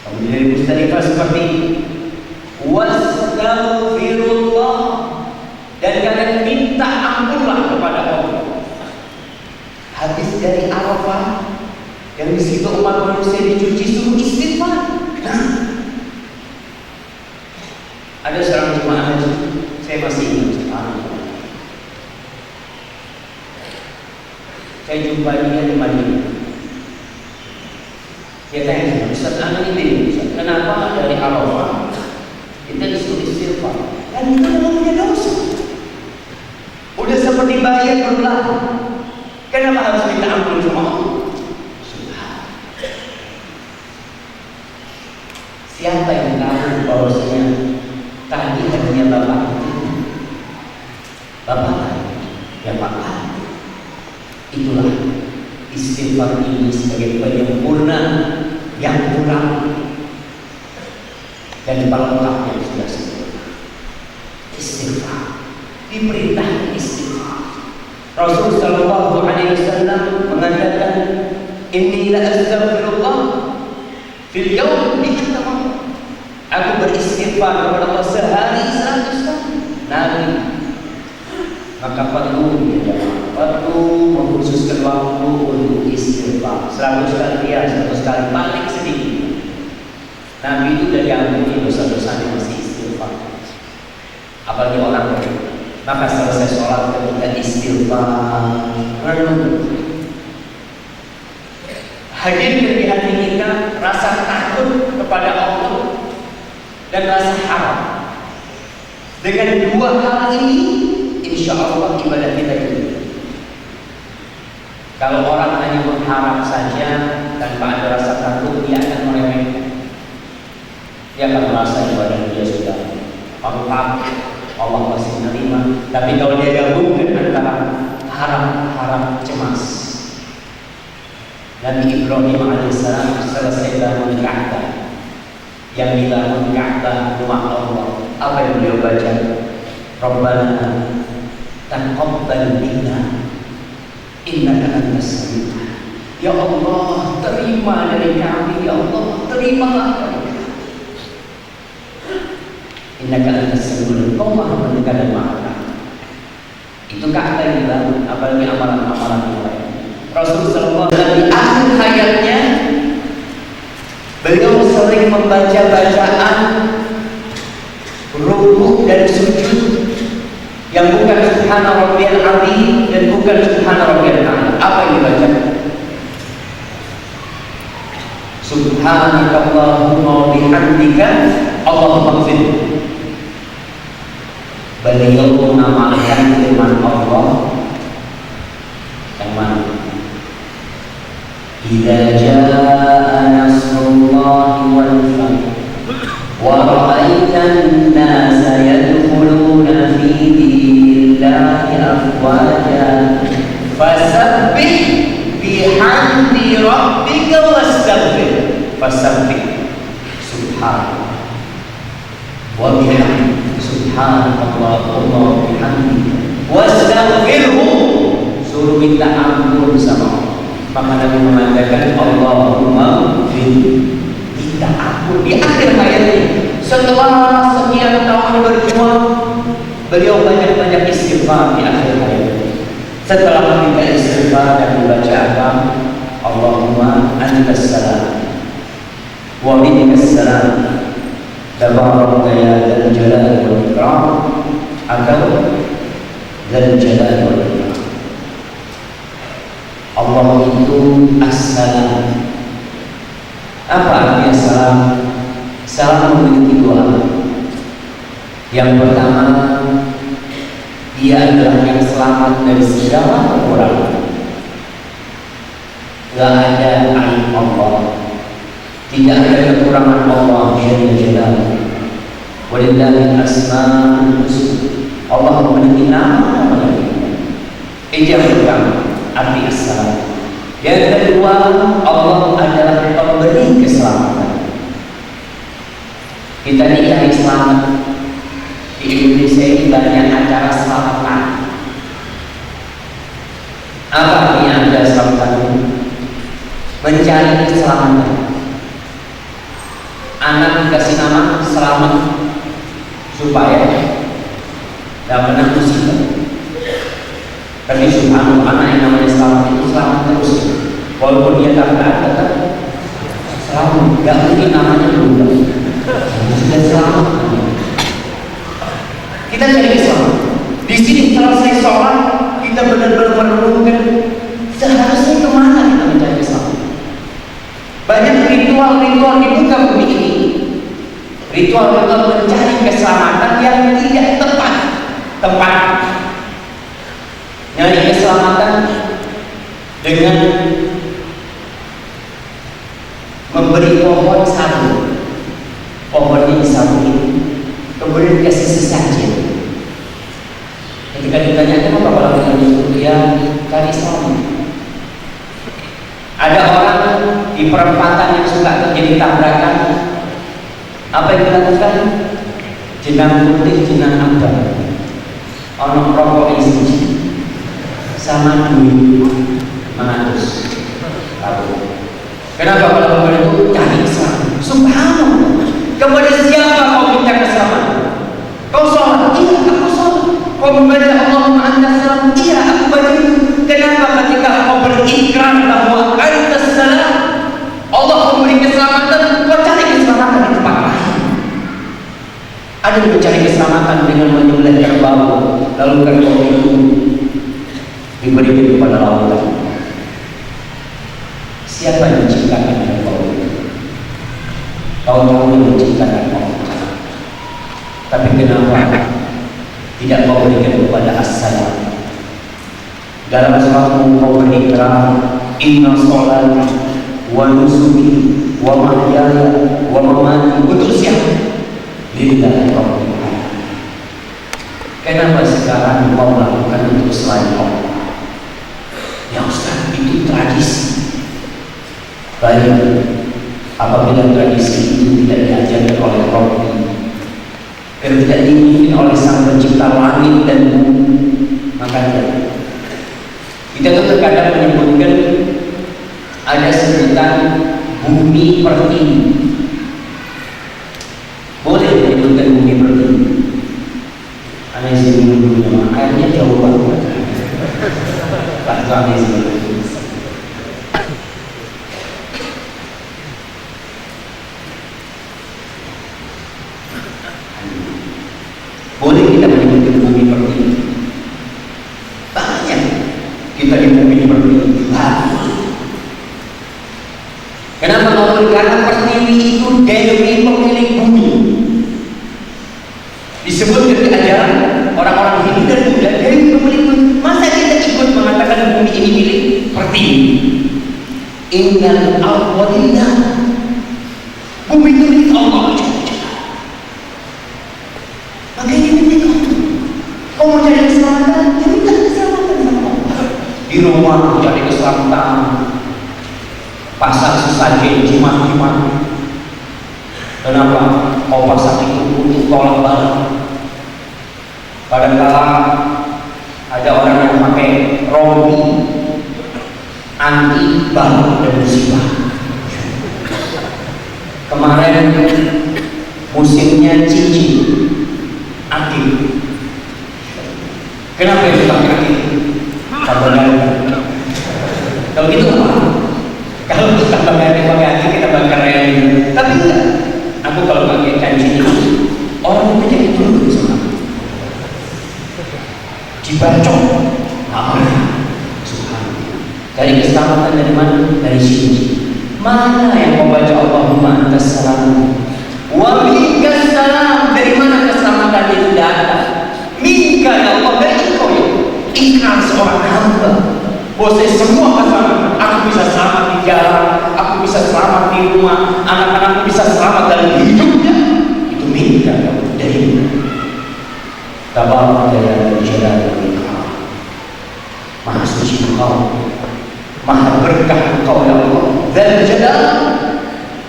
Kemudian dari Musdalifah seperti wastaghfirullah, dan kalian minta ampunlah kepada Allah. Habis dari Arafah yang di situ umat manusia dicuci suruh istighfar. Ada seorang jemaah haji, saya masih ingat, saya jumpa dia di Madinah. Dia tanya, Ustaz Amin ini, kenapa dari Arafah kita disuruh istighfar? Kan kita memang punya dosa. Udah seperti bayi yang berlaku. Kenapa harus minta ampun sama Allah? Siapa yang tahu bahwasanya tadi hatinya bapak yang bapak. Itulah istighfar ini sebagai penyempurna yang kurang dan pelengkapnya sudah sempurna. Istighfar, diperintah istighfar. Rasul sallallahu alaihi wasallam mengatakan, inni la astaghfirullah fil yawm mi'ata marrah. Aku beristighfar kepada Allah sehari 100 kali. Nabi, maka perlu mengkhususkan waktu untuk istighfar 100 kali ya, 100 kali paling sedikit. Nabi itu udah diampuni dosa-dosanya masih istighfar. Apalagi orang lain. Maka selesai sholat ketika istighfar, hadirkan di hati kita rasa takut kepada Allah dan rasa harap. Dengan dua hal ini, insya Allah ibadah kita itu. Kalau orang hanya mengharap saja tanpa ada rasa takut, dia akan meremehkan. Dia akan merasa ibadah dia sudah lengkap, Allah masih menerima. Tapi kalau dia gabungkan antara harap cemas. Nabi Ibrahim alaihissalam selesai bangun Ka'bah, yang dibangun Ka'bah rumah Allah, apa yang beliau baca? Rabbana taqabbal minna innaka antas samiul. Ya Allah, terima dari kami, ya Allah, terimalah dari kami. Innaka antas samiul, Kau Maha mendengar dan Maha. Itu Ka'bah yang dibangun, apalagi amalan-amalan yang lain. Rasul sallallahu alaihi wasallam di akhir hayatnya beliau sering membaca bacaan rukuk dan sujud yang bukan subhana rabbiyal azim dan bukan subhana rabbiyal a'la. Apa yang dibaca? Subhanakallahumma wa bihamdika Allahumma ighfir. Beliau mengamalkan firman Allah yang mana? Idza jaa nasrullahi wal fath wa ra'aitan nasa yadkhuluna fi dinillahi afwaja fasabbih bihamdi rabbika wastaghfir. Fasabbih subhanallah wa bihamdihi subhanallahumma wa bihamdihi wastaghfirhu. Suruh minta ampun sama Allah. Maka Nabi mengatakan Allahumma minta ampun di akhir hayatnya. Setelah sekian tahun berjuang, beliau banyak-banyak istighfar di akhir hayatnya. Setelah meminta istighfar dan membaca apa? Allahumma antas salam wa minkas salam tabaraka ya dzal jalali wal ikram, atau dzal jalali wal ikram. Allah itu as-salam. Apa artinya salam? Salam memiliki dua arti. Yang pertama, dia adalah yang selamat dari segala kekurangan. Gak ada aib Allah, Tidak ada kekurangan Allah Jalla Jalaluhu. Walillahil asmaul husna. Allah memiliki nama yang itu yang pertama, arti assalam. Yang kedua, Allah adalah pemberi keselamatan. Kita dicari selamat. Di Indonesia ini banyak acara selamatan. Apa artinya ada selamatan? Mencari keselamatan. Anak dikasih nama selamat supaya tidak pernah musibah. Tapi subhanallah, anak yang namanya selamat itu selamat terus. Walaupun dia tak ada, tetap selamat. Gak mungkin namanya berubah. Sudah selamat. Kita cari keselamatan. Di sini selesai sholat, kita benar-benar merenungkan seharusnya kemana kita mencari keselamatan. Banyak ritual-ritual di muka bumi ini, ritual-ritual mencari keselamatan yang tidak tepat. Nyari keselamatan dengan memberi pohon satu, pohonnya disambungin, kemudian dikasih sesajen. Ketika ditanya kenapa kalau kita menyebut dia cari selamat. Ada orang di perempatan yang suka terjadi tabrakan, apa yang dilakukan? Jenang putih, jenang abang, ono rokok isi sama duit 100 tahun. Kenapa kalau itu cari selamat? Subhanallah. Kepada siapa kau minta keselamatan? Kau sholat? Iya, aku sholat. Kau membaca Allahumma anta salam? Iya, aku baca. Kenapa ketika kau berikrar bahwa anta salam, Allah memberi keselamatan, kau cari keselamatan di tempat lain? Ada yang mencari keselamatan dengan menyembelih kerbau, lalu kerbau itu diberikan kepada lautan. Siapa yang menciptakan kerbau itu? Tahu-tahu yang menciptakan Allah. Tapi kenapa tidak kau berikan kepada as-salam? Dalam suratmu kau berikrar, inna sholati wa nusuki wa mahyaya wa mamati. Untuk siapa? Lillahi rabbil alamin. Kenapa sekarang kau melakukan untuk selain Allah? Ya Ustaz, itu tradisi. Baik, apabila tradisi itu tidak diajarkan oleh Rabbi, tidak dipimpin oleh Sang Pencipta langit dan bumi, maka kita tuh terkadang menyebutkan ada sebutan bumi pertiwi. Boleh menyebutkan bumi pertiwi. Aneh sih dulu, airnya jauh banget. Pak Tuhan sih. Boleh kita menyebutkan bumi pertiwi. Banyak kita di bumi pertiwi. Kenapa ngomong? Karena pertiwi itu dewi pemilik bumi. Disebut dari ajaran orang-orang Hindu dan Buddha, dewi pemilik bumi. Masa kita ikut mengatakan bumi ini milik pertiwi? Innal awwalina, bumi itu milik Allah. Makanya milik Allah. Kau mau cari keselamatan? Ya minta keselamatan sama Allah. Di rumah cari keselamatan, pasang sesajen jimat-jimat. Kenapa? Kau pasang itu untuk tolak bala. Kadang-kala ada orang yang pakai rompi anti bala dan musibah. Kemarin musimnya cincin akib. Kenapa itu pakai akib? Tambah ganda. Kalau gitu apa? Kalau kita pakai akib kita bakar yang. Tapi enggak. Aku kalau pakai cincin ini orang itu jadi turun sama. Dibacok. Subhanallah. Dari keselamatan dari mana? Dari cincin. Mana yang membaca Allahumma antas salam wa minkas salam? Dari mana keselamatan itu datang? Minka ya Allah, dari engkau ya. Ikrar seorang hamba bahwa semua keselamatan, aku bisa selamat di jalan, aku bisa selamat selamat di rumah, anak-anakmu bisa selamat dalam hidupnya, itu minta dari Tabaraka ya Jalal wal Ikram. Maha suci Engkau, maha berkah Engkau ya Allah. Dan Jalal,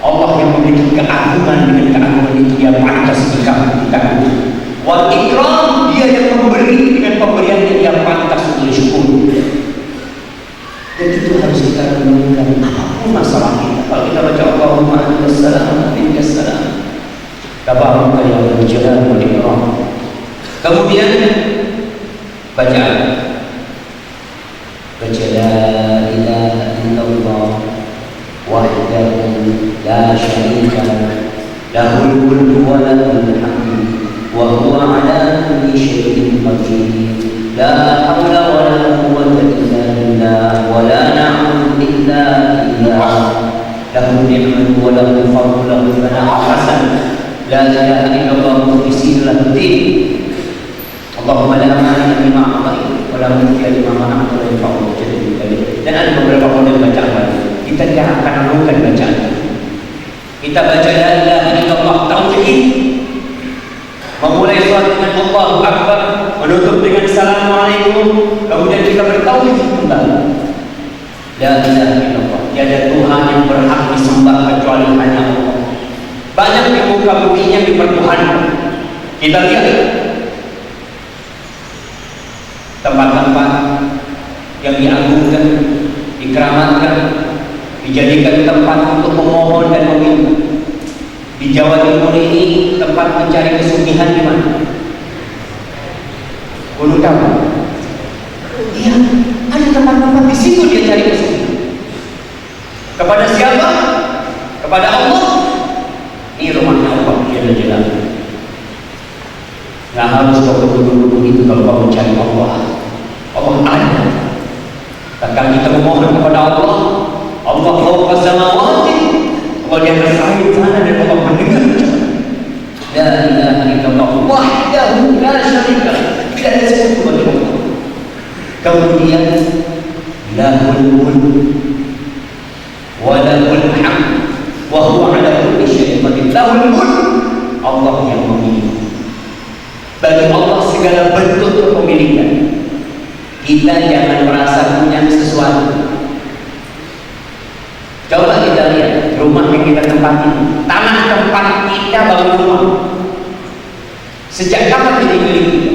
Allah yang memiliki keagungan, dengan keagungan itu Dia pantas dikagumi. Wal Ikram, Dia yang memberi, dengan pemberian yang Dia pantas untuk disyukuri. Dan itu harus kita renungkan apapun masalah kita. Kalau kita baca Allahumma antas salam minkas salam, Tabaraka ya Jalal wal Ikram. Kemudian bacaan la ilaha illallah wahdahu la syarika lahul mulku wa lahul hamdu wa huwa ala kulli syai'in qadir la haula wa la quwwata illa billah wa la na'budu illa iyyah lahu ni'matu wa lahu fadlu lahu thana'u hasan la ilaha illallah mukhlisina lahu din. Allahumma la mani lima a'tai wa la mu'tiya lima mana'ta wa la yanfa'u jaddu balik. Dan ada beberapa model bacaan lagi. Kita jangan akan lakukan bacaan. Kita baca la ilaha illallah tauhid. Memulai salat dengan Allahu Akbar, menutup dengan Assalamualaikum, kemudian kita bertauhid kembali. La ilaha illallah, tiada Tuhan yang berhak disembah kecuali hanya Allah. Banyak di muka bumi yang dipertuhankan. Kita lihat tempat-tempat yang diagungkan, dikeramatkan, dijadikan tempat untuk memohon dan meminta. Di Jawa Timur ini tempat mencari kesugihan di mana? Gunung Kabo. Iya, ada tempat-tempat di situ dia cari kesugihan. Kepada siapa? Kepada Allah. Ini rumahnya Allah, dia ada jalan. Nggak harus kau ke gunung-gunung itu kalau kau mencari Allah. Allah ada. Bahkan kita memohon kepada Allah, Allah fawqa samawati, Allah di atas langit sana, dan Allah mendengar. La ilaha illallah wahdahu la syarika lah, tidak ada sekutu bagi Allah. Kemudian lahul mulk wa lahul hamd wa huwa ala kulli syai'in qadir. Lahul mulk, Allah yang memiliki. Bagi Allah segala bentuk kepemilikan. Kita jangan merasa punya sesuatu. Coba kita lihat rumah yang kita tempati, tanah tempat kita bangun rumah. Sejak kapan jadi milik kita?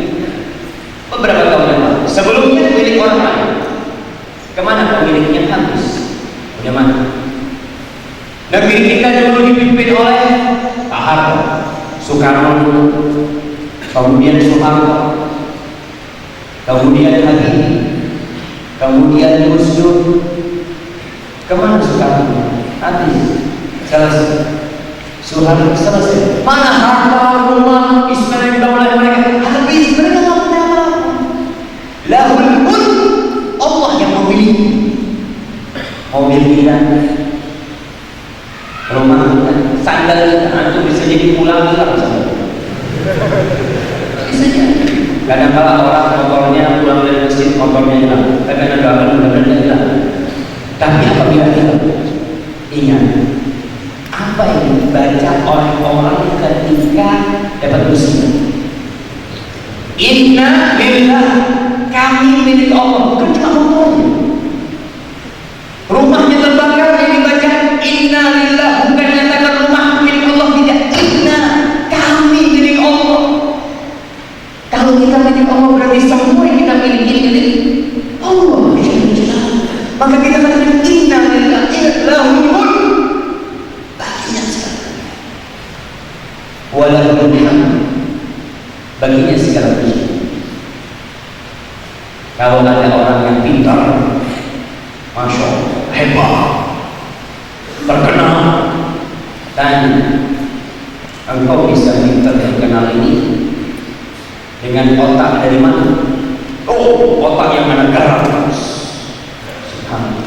Beberapa tahun yang lalu. Sebelumnya milik orang lain. Kemana pemiliknya habis? Punya mana? Negeri kita dulu dipimpin oleh Pak Harto, Soekarno dulu, kemudian Soeharto, kemudian Habibie, kemudian Gus Dur. Kemana Soekarno? Habis, selesai. Soeharto selesai. Mana harta, rumah, Ismail yang dibangun oleh mereka? Habis, mereka nggak punya apa-apa. Lahul mulk, Allah yang memiliki. Mobil kita, rumah kita, sandal kita, antum bisa jadi pulang hilang saja. Bisa jadi. Kadang-kadang orang motornya pulang dari masjid, motornya hilang. Tapi ada doakan mudah-mudahan hilang. Tapi apabila kita ingat apa yang dibaca oleh orang ketika dapat musibah, inna lillah, kami milik Allah, bukan cuma motornya. Rumahnya terbakar yang dibaca inna lillah, bukan nyatakan rumah milik Allah, tidak. Inna, kami milik Allah. Kalau kita milik Allah berarti semua yang kita miliki milik Allah. Maka kita katakan inna lillah lahul mulk, baginya segala, walahul hamd, baginya segala puji. Kalau ada orang yang pintar, masya Allah, hebat, terkenal, dan engkau bisa minta terkenal ini dengan otak dari mana? Oh, otak yang mana garam,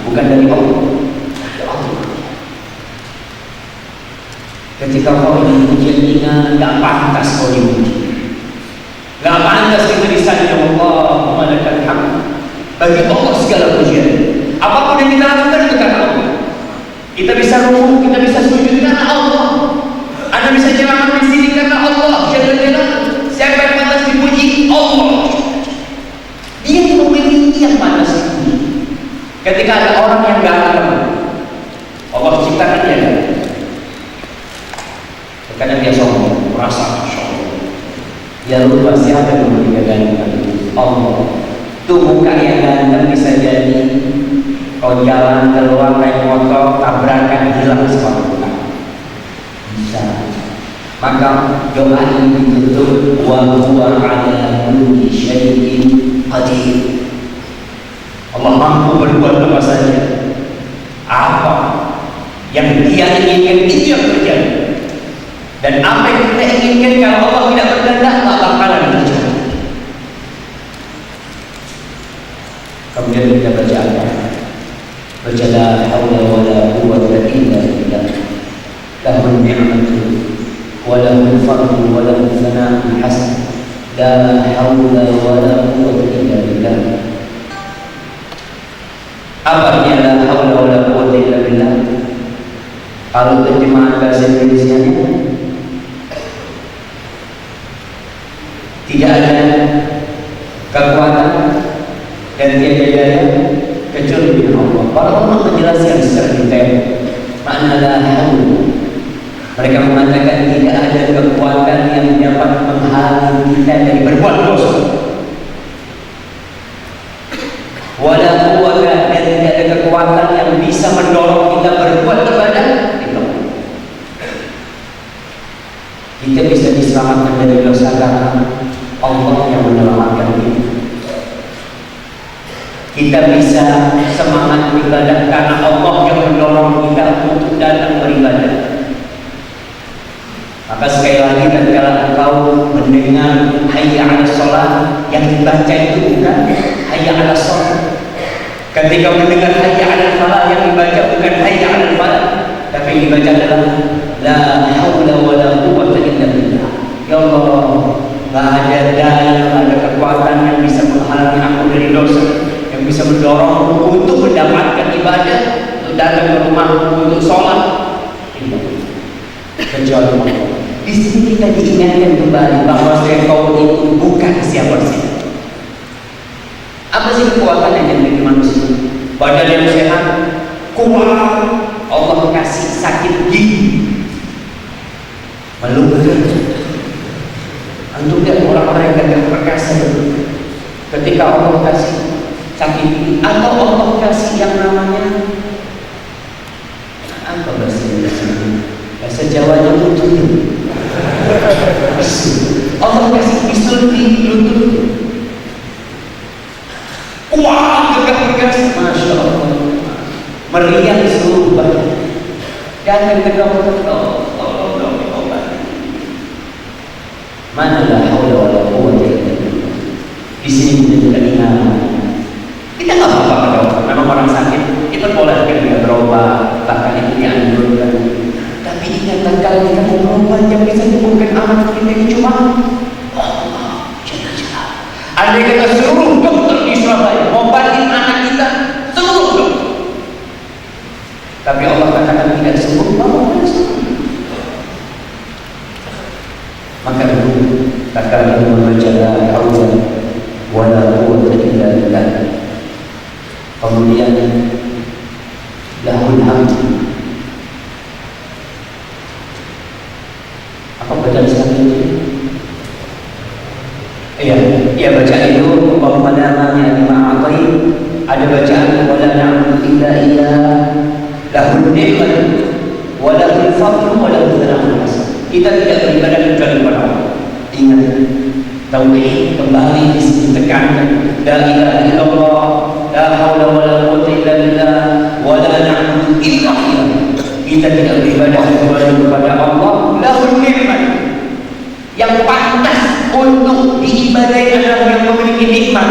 bukan dari Allah. Ketika kau ingin pujian ringan, gak pantas kau dipuji, gak pantas kita disana Allahumma lakal hamd. Bagi Allah segala pujian. Apapun yang kita lakukan itu karena Allah. Kita bisa rukuk, kita bisa sujud karena Allah. Anda bisa ceramah di sini karena Allah. Siapa yang pantas dipuji? Allah. Dia memiliki yang pantas dipuji. Ketika ada orang yang ganteng, Allah ciptakan dia ganteng. Kadang dia sombong, merasa sombong. Dia lupa siapa yang memberi ganteng. Allah. Tuh muka yang ganteng bisa jadi kau jalan keluar naik motor tabrakan hilang sepatu bisa. Maka doa ini ditutup wa huwa ala kulli syai'in qadir. Allah mampu berbuat apa saja. Apa yang Dia inginkan itu yang terjadi. Dan apa yang kita inginkan kalau Allah tidak berkehendak tak bakalan terjadi. Kemudian kita baca apa? Baca la haula wala quwwata illa billah. Lahul ni'matu wa lahul fadlu wa lahul thana'ul hasan. La haula wala quwwata illa billah. Apa artinya la haula wala quwwata illa billah? Kalau terjemahan bahasa Indonesianya tidak ada kekuatan dan tiada daya kecuali dengan Allah. Para ulama menjelaskan secara detail makna la haul. Mereka mengatakan tidak ada kekuatan yang dapat menghalangi kita dari berbuat dosa. Wala quwwata, dan tidak ada kekuatan yang bisa mendorong kita berbuat ibadah. Kita bisa diselamatkan dari dosa karena Allah yang menyelamatkan kita. Kita bisa semangat beribadah karena Allah yang mendorong kita untuk datang beribadah. Maka sekali lagi tatkala engkau mendengar hayya 'alas shalah, yang dibaca itu bukan hayya 'alas shalah. Ketika mendengar hayya 'alal falah, yang dibaca bukan hayya 'alal falah, tapi yang dibaca adalah la haula wala quwwata illa billah. Ya Allah, enggak ada daya, enggak ada kekuatan yang bisa menghalangi aku dari dosa, yang bisa mendorong untuk mendapatkan ibadah, untuk datang ke rumahku, untuk sholat, kecuali Allah. Di sini kita diingatkan kembali bahwa engkau itu bukan siapa-siapa. Apa sih kekuatan yang dimiliki manusia? Badan yang sehat, kuat. Allah kasih sakit gigi, meluber. Antum lihat orang-orang yang gagah perkasa itu, ketika Allah kasih sakit gigi, atau Allah kasih yang namanya apa bahasa Indonesia? Bahasa Jawanya lutut. Allah kasih bisul di lutut. Wah, gagah perkasa, masya Allah, meriang seluruh badan. Dan ketika tolong obat. Mana la haula wala quwwata illa billah. Di sini kita juga ingat, kita nggak apa-apa kalau memang orang sakit, kita boleh kan dia berobat, bahkan itu dianjurkan. Tapi ingat, kalau kita mau berobat yang bisa menyembuhkan anak kita ini cuma Allah. Jangan. Andai kata seluruh dokter di Surabaya ngobatin anak kita, seluruh dokter, tapi Allah katakan tidak sembuh, mau sembuh. Maka dulu tatkala kita membaca la haula wala quwwata illa billah, kemudian lahul hamd. Apa bacaan selanjutnya? Iya bacaan itu pemadamnya lima atai. Ada bacaan wala na'budu illa iyyah, lahul ni'mat wa lahul fadlu wa lahul thana'ul hasan. Kita tidak beribadah kecuali kepada Allah. Ingat, tauhid kembali ditekankan. La ilaha illallah, la haula wala quwwata illa billah, wa la na'budu illa iyyah. Kita tidak beribadah kecuali kepada Allah. Lahul ni'mat, yang pantas untuk diibadahi adalah yang memiliki nikmat.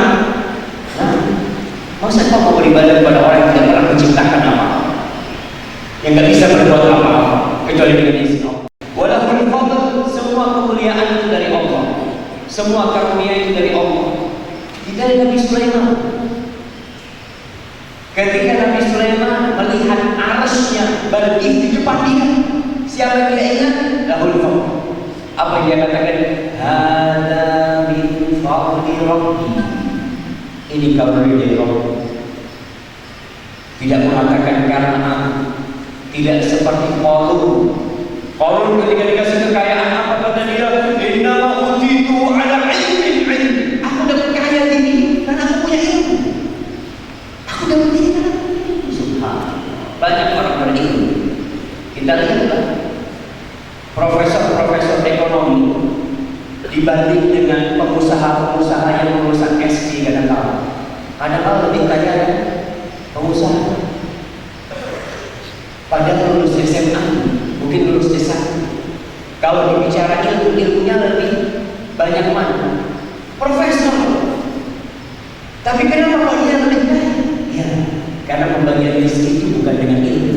Masa kau mau beribadah kepada orang yang tidak pernah menciptakan apa-apa, yang tidak bisa berbuat apa-apa kecuali dengan izin Allah. Walahul fadl, semua kemuliaan itu dari Allah, semua karunia itu dari Allah. Di dari Nabi Sulaiman, Ketika Nabi Sulaiman melihat arasnya Balqis di depan dia, siapa yang tidak ingat? Lahul fadl. Apa yang dia katakan? Hada min fadli Rabbi. Ini kabar dari Rabb. Tidak mengatakan karena aku. Tidak seperti Qarun ketika dikasih kekayaan apa kata dia? Innama utitu ala ilmin. Aku dapat kaya ini karena aku punya ilmu. Aku dapat ini karena aku punya ilmu. Subhanallah. Banyak orang berilmu. Kita lihatlah profesor-profesor ekonomi dibanding dengan pengusaha-pengusaha yang lulusan SD kadang-kala lebih kaya dari pengusaha. Padahal lulus SMA, mungkin lulus S1. Kalau dibicara ilmunya lebih banyak mana? Profesor. Tapi kenapa kok dia lebih kaya? Ya, karena pembagian rezeki itu bukan dengan ilmu.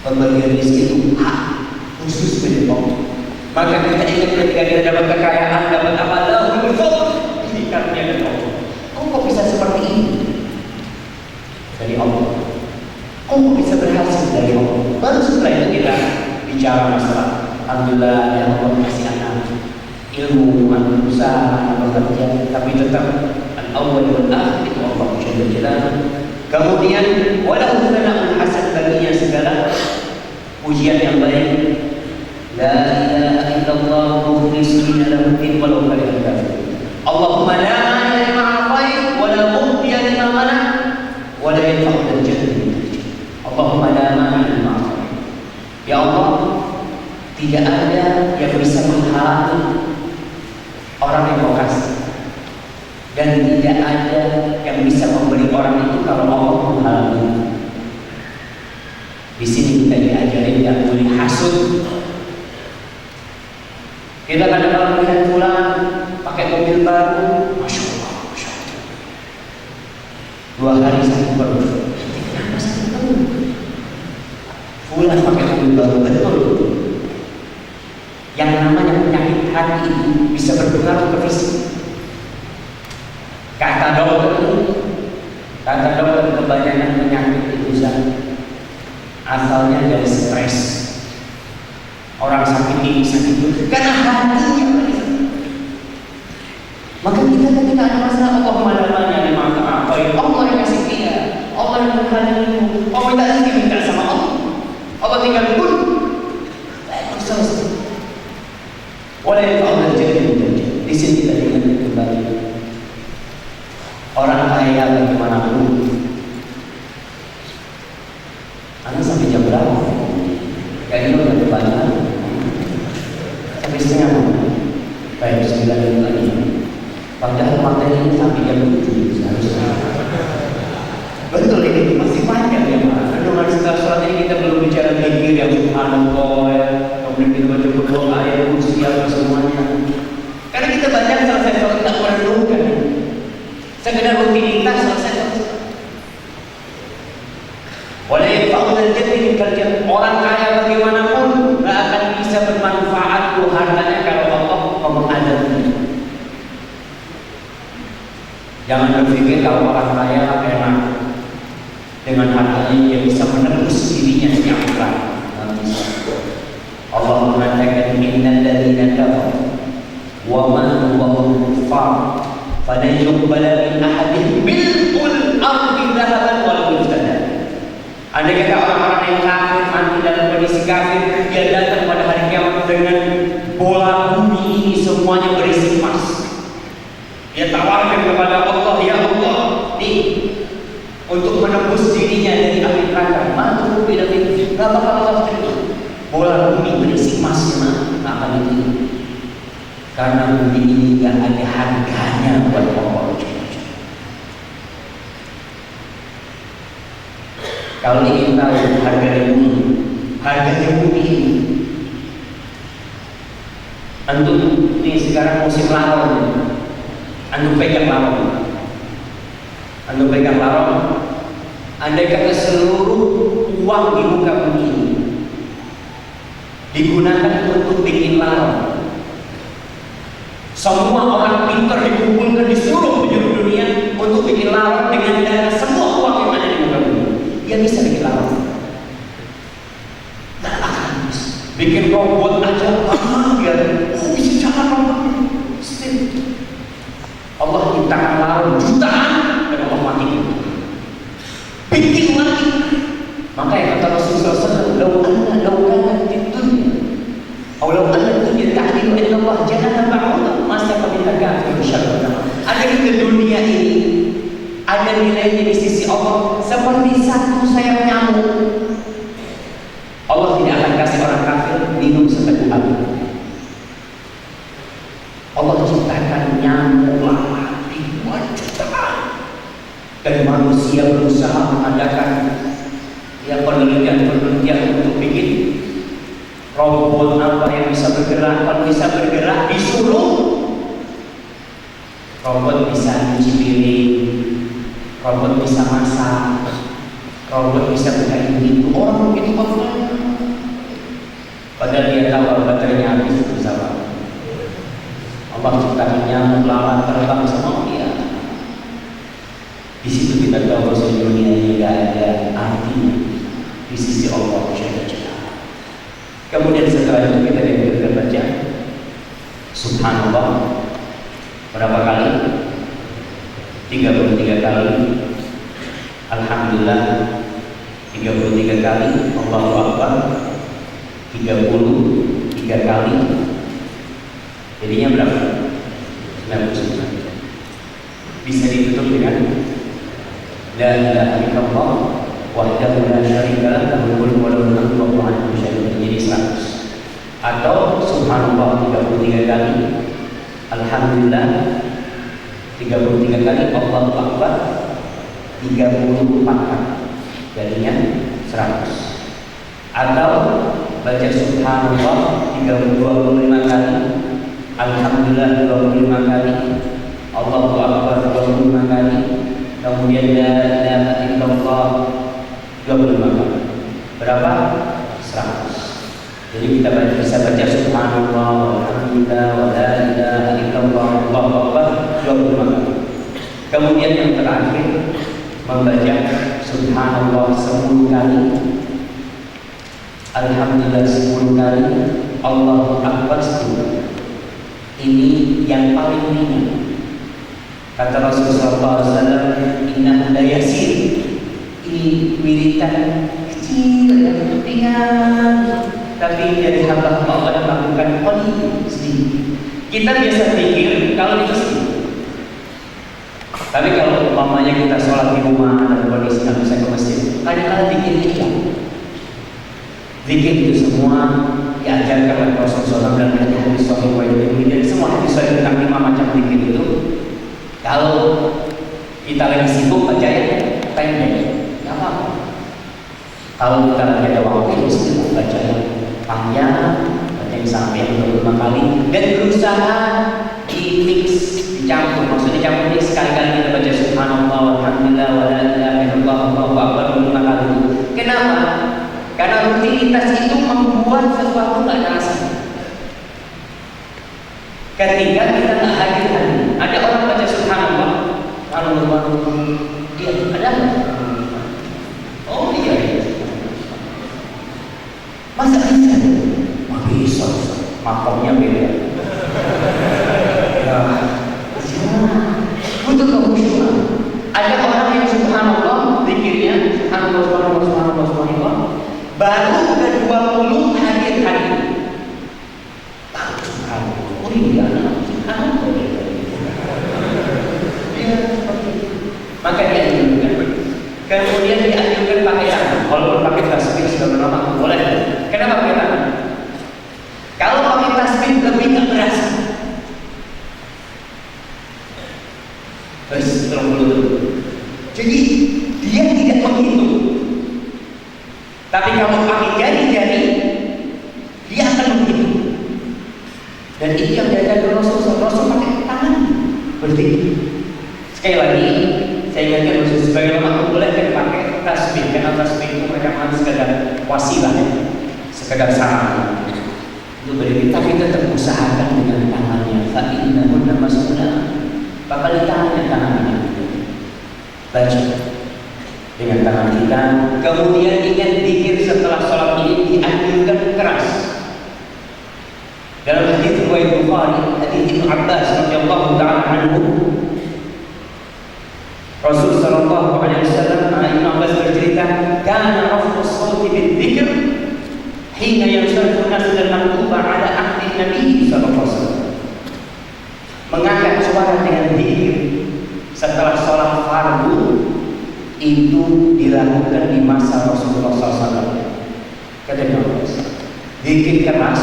Pembagian rezeki itu hak khusus milik Allah. Maka kita ingat ketika kita dapat kekayaan, dapat apa? Lahul fadl. Ini karunia dari Allah. Kok bisa seperti ini? Dari Allah. Kok bisa berhasil dari Allah? Baru setelah itu kita bicara masalah alhamdulillah ya Allah kasih anak ilmu, anak usaha, anak bekerja, tapi tetap al-awwal wal akhir itu Allah Jalla Jalaluhu. Kemudian walau tsana'ul hasan baginya segala pujian yang baik. La ilaha illallah mukhlishina lahu din walau karihal kafirun. Allahumma la mani'a lima a'tayta wa la mu'tiya lima mana'ta wa la yanfa'u dzal jaddi. Allahumma la mani'a lima a'tayta. Ya Allah, tidak ada yang bisa menghalangi orang yang kau kasih, dan tidak ada yang bisa memberi orang itu kalau Allah menghalangi. Di sini kita diajarin tidak boleh hasud. Kita kadang-kadang melihat fulan pakai mobil baru, masya Allah, masya Allah. 2 hari saya baru, kenapa saya tahu? Fulan pakai mobil baru, betul. Yang namanya penyakit hati itu bisa berpengaruh ke fisik. Kata dokter kebanyakan penyakit itu asalnya dari stres. Orang sakit ini sakit itu karena hatinya. Maka kita ketika ada masalah, Allahumma la mani'a lima a'tayta, Allah yang kasih dia, Allah yang menghalangimu. Allah minta sama Allah. Allah tinggal pun selesai. Wala yanfa'u dzal jaddi. Di sini kita ingat kembali. Orang kaya bagaimanapun, Anda sampai jam berapa? Kayak ini udah kebanyakan. Sampai setengah malam. Baik, 9 menit lagi. Padahal materi ini sampai jam 7 seharusnya. Betul, ini masih panjang ya Pak. Karena setelah sholat ini kita belum bicara zikir yang subhanallah ya. Kemudian kita baca berdoa ayat kursi apa semuanya. Karena kita banyak selesai sholat tidak merenungkan. Sekedar rutinitas selesai. Oleh faktor jadi kerja orang kaya bagaimanapun tidak akan bisa bermanfaat hartanya kalau Allah mengadabnya. Jangan berpikir kalau orang kaya enak dengan hartanya dia bisa menebus dirinya setiap bulan. Allah mengatakan innal ladzina kafaru wa matu wa hum kuffar falan yuqbala min ahadihim mil'ul ardi dhahaban wal muftada. Ada kata orang-orang yang kafir mati dalam kondisi kafir, dia datang pada hari kiamat dengan bola bumi ini semuanya berisi emas. Dia tawarkan kepada Allah, ya Allah, nih untuk menembus dirinya dari api neraka. Matu bila itu, nggak bakal Allah terima. Bola bumi berisi emasnya, nggak akan diterima. Karena bumi ini nggak ada harganya buat Allah. Kalau ingin tahu harga bumi ini, antum ini sekarang musim larung, antum pegang larung, andai kata seluruh uang di muka bumi ini digunakan untuk bikin larung, semua orang pintar dikumpulkan di seluruh penjuru dunia untuk bikin larung dengan dana semua uang bisa bikin lawan. Nggak akan bisa. Bikin robot aja, ya, bisa jalan robot. Allah ciptakan lawan jutaan dan Allah mati. Bikin lagi. Maka yang kata Rasulullah SAW, "Lau kanat di dunia, atau lau kanat dunia ta'dilu inna Allah jangan ba'udah, masa kita kafir syarrah." Ada di dunia ini, ada nilainya di sisi Allah seperti satu sayap nyamuk. Allah tidak akan kasih orang kafir minum seteguk api. Allah ciptakan nyamuk lama ribuan jutaan. Dan manusia berusaha mengadakan penelitian untuk bikin robot apa yang bisa bergerak. Kalau bisa bergerak disuruh, robot bisa nyuci piring, robot bisa masak, robot bisa buka pintu. Orang begitu banyak. Padahal dia tahu baterainya habis bersama. Allah ciptakan nyamuk lalat terbang sama dia. Di situ kita tahu bahwa dunia ini tidak ada artinya di sisi Allah Jalla. Kemudian setelah itu kita baca Subhanallah berapa kali? 33 kali. Alhamdulillah 33 kali. Allahu Akbar 33 kali. Jadinya berapa? 99. Bisa ditutup dengan La ilaha illallah wahdahu la syarika lahu lahul mulku wa lahul hamdu wa huwa ala kulli syai'in qadir, 100. Atau subhanallah 33 kali, alhamdulillah 33 kali, Allahu akbar 34 kali. Jadinya 100. Atau baca subhanallah 25 kali, alhamdulillah 25 kali, Allahu akbar 25 kali, kemudian la ilaha illallah 25 kali. Berapa? 100. Jadi kita bisa baca subhanallah walhamdulillah wa la ilaha illallah Allahu akbar 25 kali. Kemudian yang terakhir membaca subhanallah 10 kali, alhamdulillah 10 kali, Allahu akbar 10 kali. Ini yang paling ringan. Kata Rasulullah SAW, inna la yasir. Ini wiridan kecil yang ringan, tapi dari hamba Allah yang melakukan qali sedikit. Kita biasa pikir kalau itu sedikit. Tapi kalau umpamanya kita sholat di rumah dan kondisi nggak bisa ke masjid, kadang-kadang bikin hijab. Zikir itu semua diajarkan oleh Rasulullah dan hadis sahih dan semua hadis sahih tentang 5 macam zikir itu. Kalau kita lagi sibuk baca yang pendek, nggak apa-apa. Kalau kita lagi ada waktu, mesti baca yang panjang, baca yang sampai yang 25 kali, dan berusaha di mix, dicampur. Maksudnya campur mix, sekali-kali kita baca subhanallah, walhamdulillah, wa la ilaha illallah, Allahu akbar 25 kali. Kenapa? Karena rutinitas itu membuat sesuatu nggak terasa. Ketika kita nggak hadir, ada orang baca subhanallah, lalu dia ada apa? Oh iya, masa bisa? Bisa, makomnya beda. Ya, butuh kehusuan. Ada orang yang subhanallah, zikirnya subhanallah, subhanallah, subhanallah, subhanallah, baru ke 20 hadir. Oh iya, maka dia dianjurkan. Kemudian dianjurkan pakai tangan. Kalau pakai tasbih sudah menolak, boleh. Kenapa pakai tangan? Kalau pakai tasbih lebih nggak berasa. Terus dulu. Jadi dia tidak menghitung. Tapi kalau pakai jari-jari, dia akan menghitung. Dan itu yang diajarkan Rasul pakai tangan. Berarti sekali lagi saya ingatkan sebagai ulama boleh kan pakai tasbih, karena tasbih itu mereka masih sekedar wasilah, sekedar sarana untuk berdiri. Tapi tetap usahakan dengan tangannya. Fa'innahu namasuna. Bakal di tangannya. Baca. dengan tangan kita. Kemudian ingat zikir setelah sholat ini dianjurkan keras. Dalam hadis riwayat Bukhari, hadis Ibnu Abbas radhiyallahu ta'ala anhu, Rasul sallallahu alaihi wasallam, Ibnu Abbas bercerita, "Kana raf'u as-sauti bil-dzikr hina yansarifu an-nas al-maktuba ala ahdi Nabi sallallahu alaihi wasallam." Mengangkat suara dengan zikir setelah sholat fardu itu dilakukan di masa Rasulullah SAW. Kata Ibnu Abbas, zikir keras,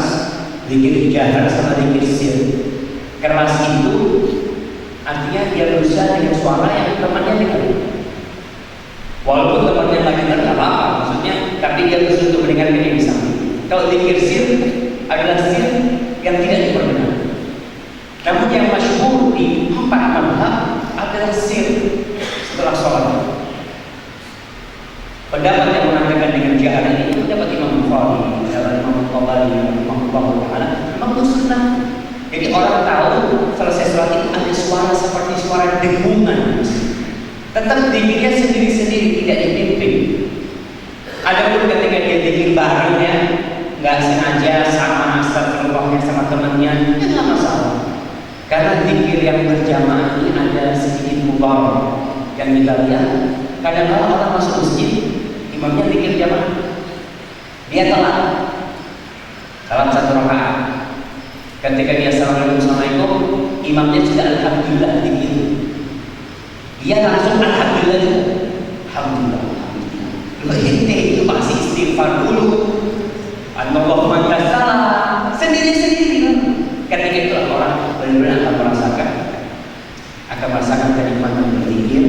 zikir jahar sama zikir sir. Keras itu artinya dia berusaha dengan suara yang temannya dengar. Walaupun temannya lagi dengar nggak apa-apa, maksudnya, tapi dia berusaha untuk mendengarkan yang bisa. Kalau zikir sir adalah sir yang tidak diperdengar. Namun yang masyhur di 4 mazhab adalah sir setelah sholat. Pendapat yang mengatakan dengan jahar ini pendapat Imam Bukhari, Imam Tabari, Imam Taala, memang sunnah. Jadi orang tahu selesai sholat itu ada suara seperti suara dengungan. Tetap zikirnya sendiri-sendiri, tidak dipimpin. Adapun ketika dia zikir bareng ya, nggak sengaja sama astagfirullahnya sama temannya, ya nggak masalah. Karena zikir yang berjamaah ini ada sedikit mubarak. Yang kita lihat, kadang-kadang orang masuk masjid, imamnya zikir jamaah, dia telat salam 1 rakaat. Ketika dia assalamualaikum, imamnya sudah alhamdulillah zikir, dia langsung alhamdulillah juga. Alhamdulillah, alhamdulillah. Itu pasti istighfar dulu. Allahumma salam sendiri-sendiri. Ketika itu orang benar-benar akan merasakan kenikmatan berzikir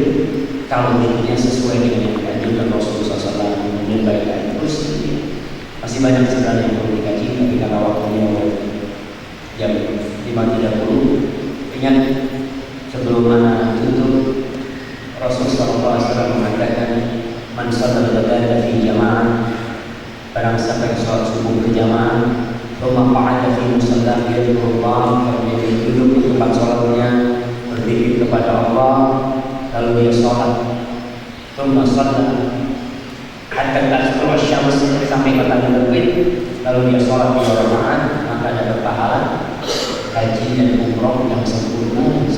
kalau zikirnya sesuai dengan yang dianjurkan Rasulullah SAW. Kemudian baik terus. Masih banyak sebenarnya yang perlu dikaji, tapi karena waktunya jam 5.30. Ingat sebelum mana tutup, Rasulullah SAW mengatakan, "Man shallal ghadata fi jamaah." Barang siapa yang sholat subuh berjamaah, thumma qa'ada fi musalla yadhkurullah, kemudian dia duduk di tempat sholatnya berzikir kepada Allah, lalu dia sholat, thumma shalla hatta tasfur asy-syams, sampai matahari terbit, lalu dia sholat 2 rakaat, maka ada pahala haji dan umroh yang sempurna.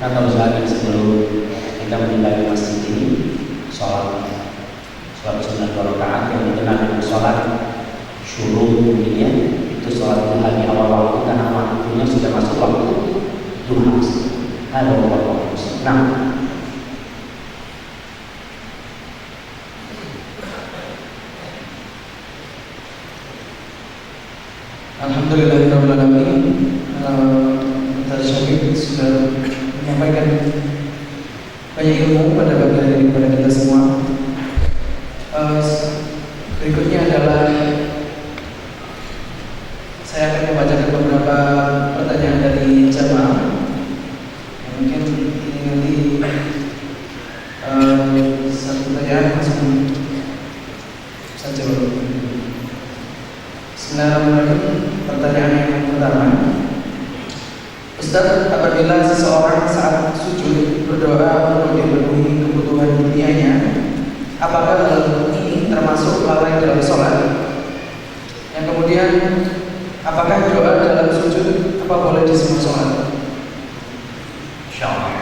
Maka usahakan sebelum kita meninggalkan masjid ini sholat sunat 2 rakaat yang dikenal dengan sholat syuruk. Kemudian itu sholat duha di awal waktu karena waktunya sudah masuk waktu duha. Ada waktu. Nah, Alhamdulillahirabbil alamin. Ustaz Syafiq sudah menyampaikan banyak ilmu pada pagi hari ini kepada kita semua. Berikutnya adalah saya akan membacakan beberapa pertanyaan dari jamaah. Mungkin ini nanti satu pertanyaan langsung saja. Bismillahirrahmanirrahim. Pertanyaan yang pertama, Ustaz, apabila seseorang saat sujud berdoa untuk dipenuhi kebutuhan dunianya, apakah hal ini termasuk lalai dalam sholat? Yang kemudian, apakah doa dalam sujud apa boleh disebut sholat? Insyaallah.